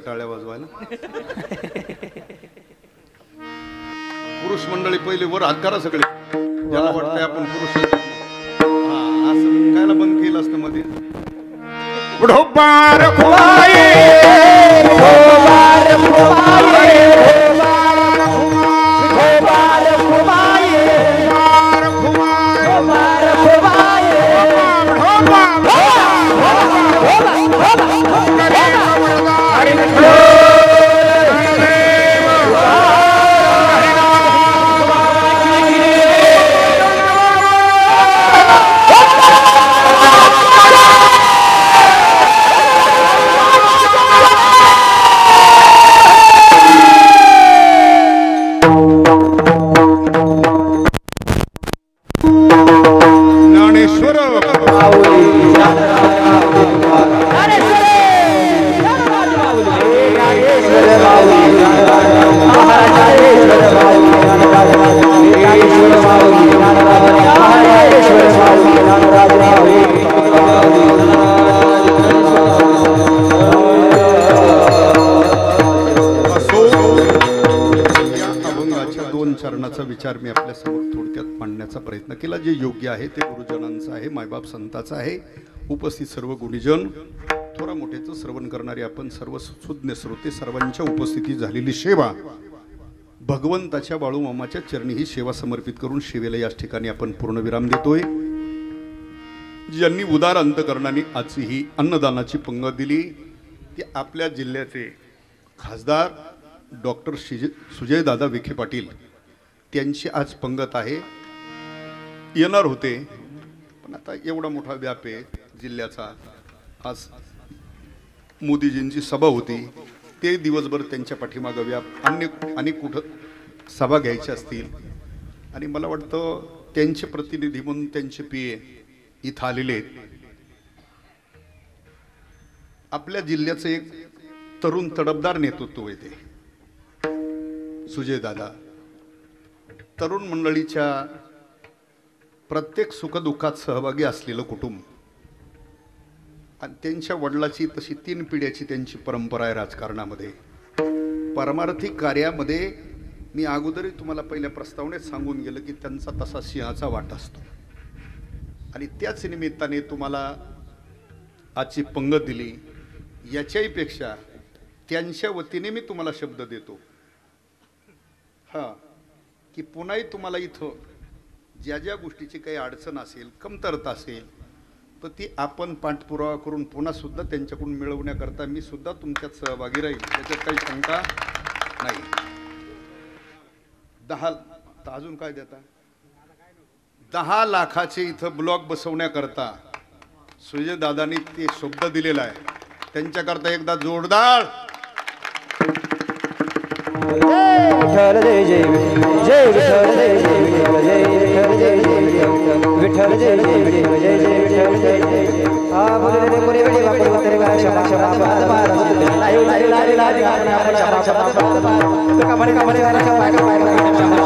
टाळ्या वाजवायला पुरुष मंडळी पहिले वर हात करा सगळे. ज्याला वाटतंय आपण पुरुष असं कायला बंद केलं असतं मध्ये. उडोपार खुमाई विचार मी आपल्या समोर थोडक्यात मांडण्याचा प्रयत्न केला. जे योग्य आहे ते गुरुजनांचं आहे, मायबाप संतांचं आहे. उपस्थित सर्व गुणीजन, थोडा मोठ्याचं श्रवण करणारे आपण सर्व सुज्ञ श्रोते, सर्वांच्या उपस्थितीत झालेली सेवा भगवंताच्या बाळूमामाच्या चरणी ही सेवा समर्पित करून सेवेला याच ठिकाणी आपण पूर्णविराम देतोय. ज्यांनी उदार अंतकरणाने आजची ही अन्नदानाची पंगत दिली ती आपल्या जिल्ह्याचे खासदार डॉक्टर सुजयदादा विखे पाटील त्यांची आज पंगत आहे. येणार होते पण आता एवढा मोठा व्याप आहे जिल्ह्याचा. आज मोदीजींची सभा होती, ते दिवसभर त्यांच्या पाठीमागं व्याप, अनेक कुठं सभा घ्यायच्या असतील. आणि मला वाटतं त्यांचे प्रतिनिधी म्हणून त्यांचे पीए इथं आलेले आहेत. आपल्या जिल्ह्याचं एक तरुण तडफदार नेतृत्व आहे ते सुजयदादा. तरुण मंडळीच्या प्रत्येक सुखदुःखात सहभागी असलेलं कुटुंब आणि त्यांच्या वडिलाची तशी 3 पिढ्याची त्यांची परंपरा आहे राजकारणामध्ये. परमार्थी कार्यामध्ये मी अगोदरही तुम्हाला पहिल्या प्रस्तावनेत सांगून गेलं की त्यांचा तसा सिंहाचा वाटा असतो. आणि त्याच निमित्ताने तुम्हाला आजची पंगत दिली. याच्याही पेक्षा त्यांच्या वतीने मी तुम्हाला शब्द देतो की पुन्हाही तुम्हाला इथं ज्या ज्या गोष्टीची काही अडचण असेल, कमतरता असेल, तर ती आपण पाठपुरावा करून पुन्हा सुद्धा त्यांच्याकडून मिळवण्याकरता मी सुद्धा तुमच्यात सहभागी राहील, त्याच्यात काही शंका नाही. 10 अजून काय देता 10 लाखाचे इथं ब्लॉक बसवण्याकरता सुजय दादांनी ते शब्द दिलेला आहे त्यांच्याकरता एकदा जोरदार विठ्ठल जय जय जय विठ्ठल जय जय विठ्ठल जय विठ्ठल जय जय विठ्ठल जय जय विठ्ठल जय जय विठ्ठल जय जय हा बोले रे बोले वेळी वापर उतरे गा क्षमा क्षमा लाईव्ह लाईव्ह लाईव्ह लाईव्ह क्षमा क्षमा का म्हणे क्षमा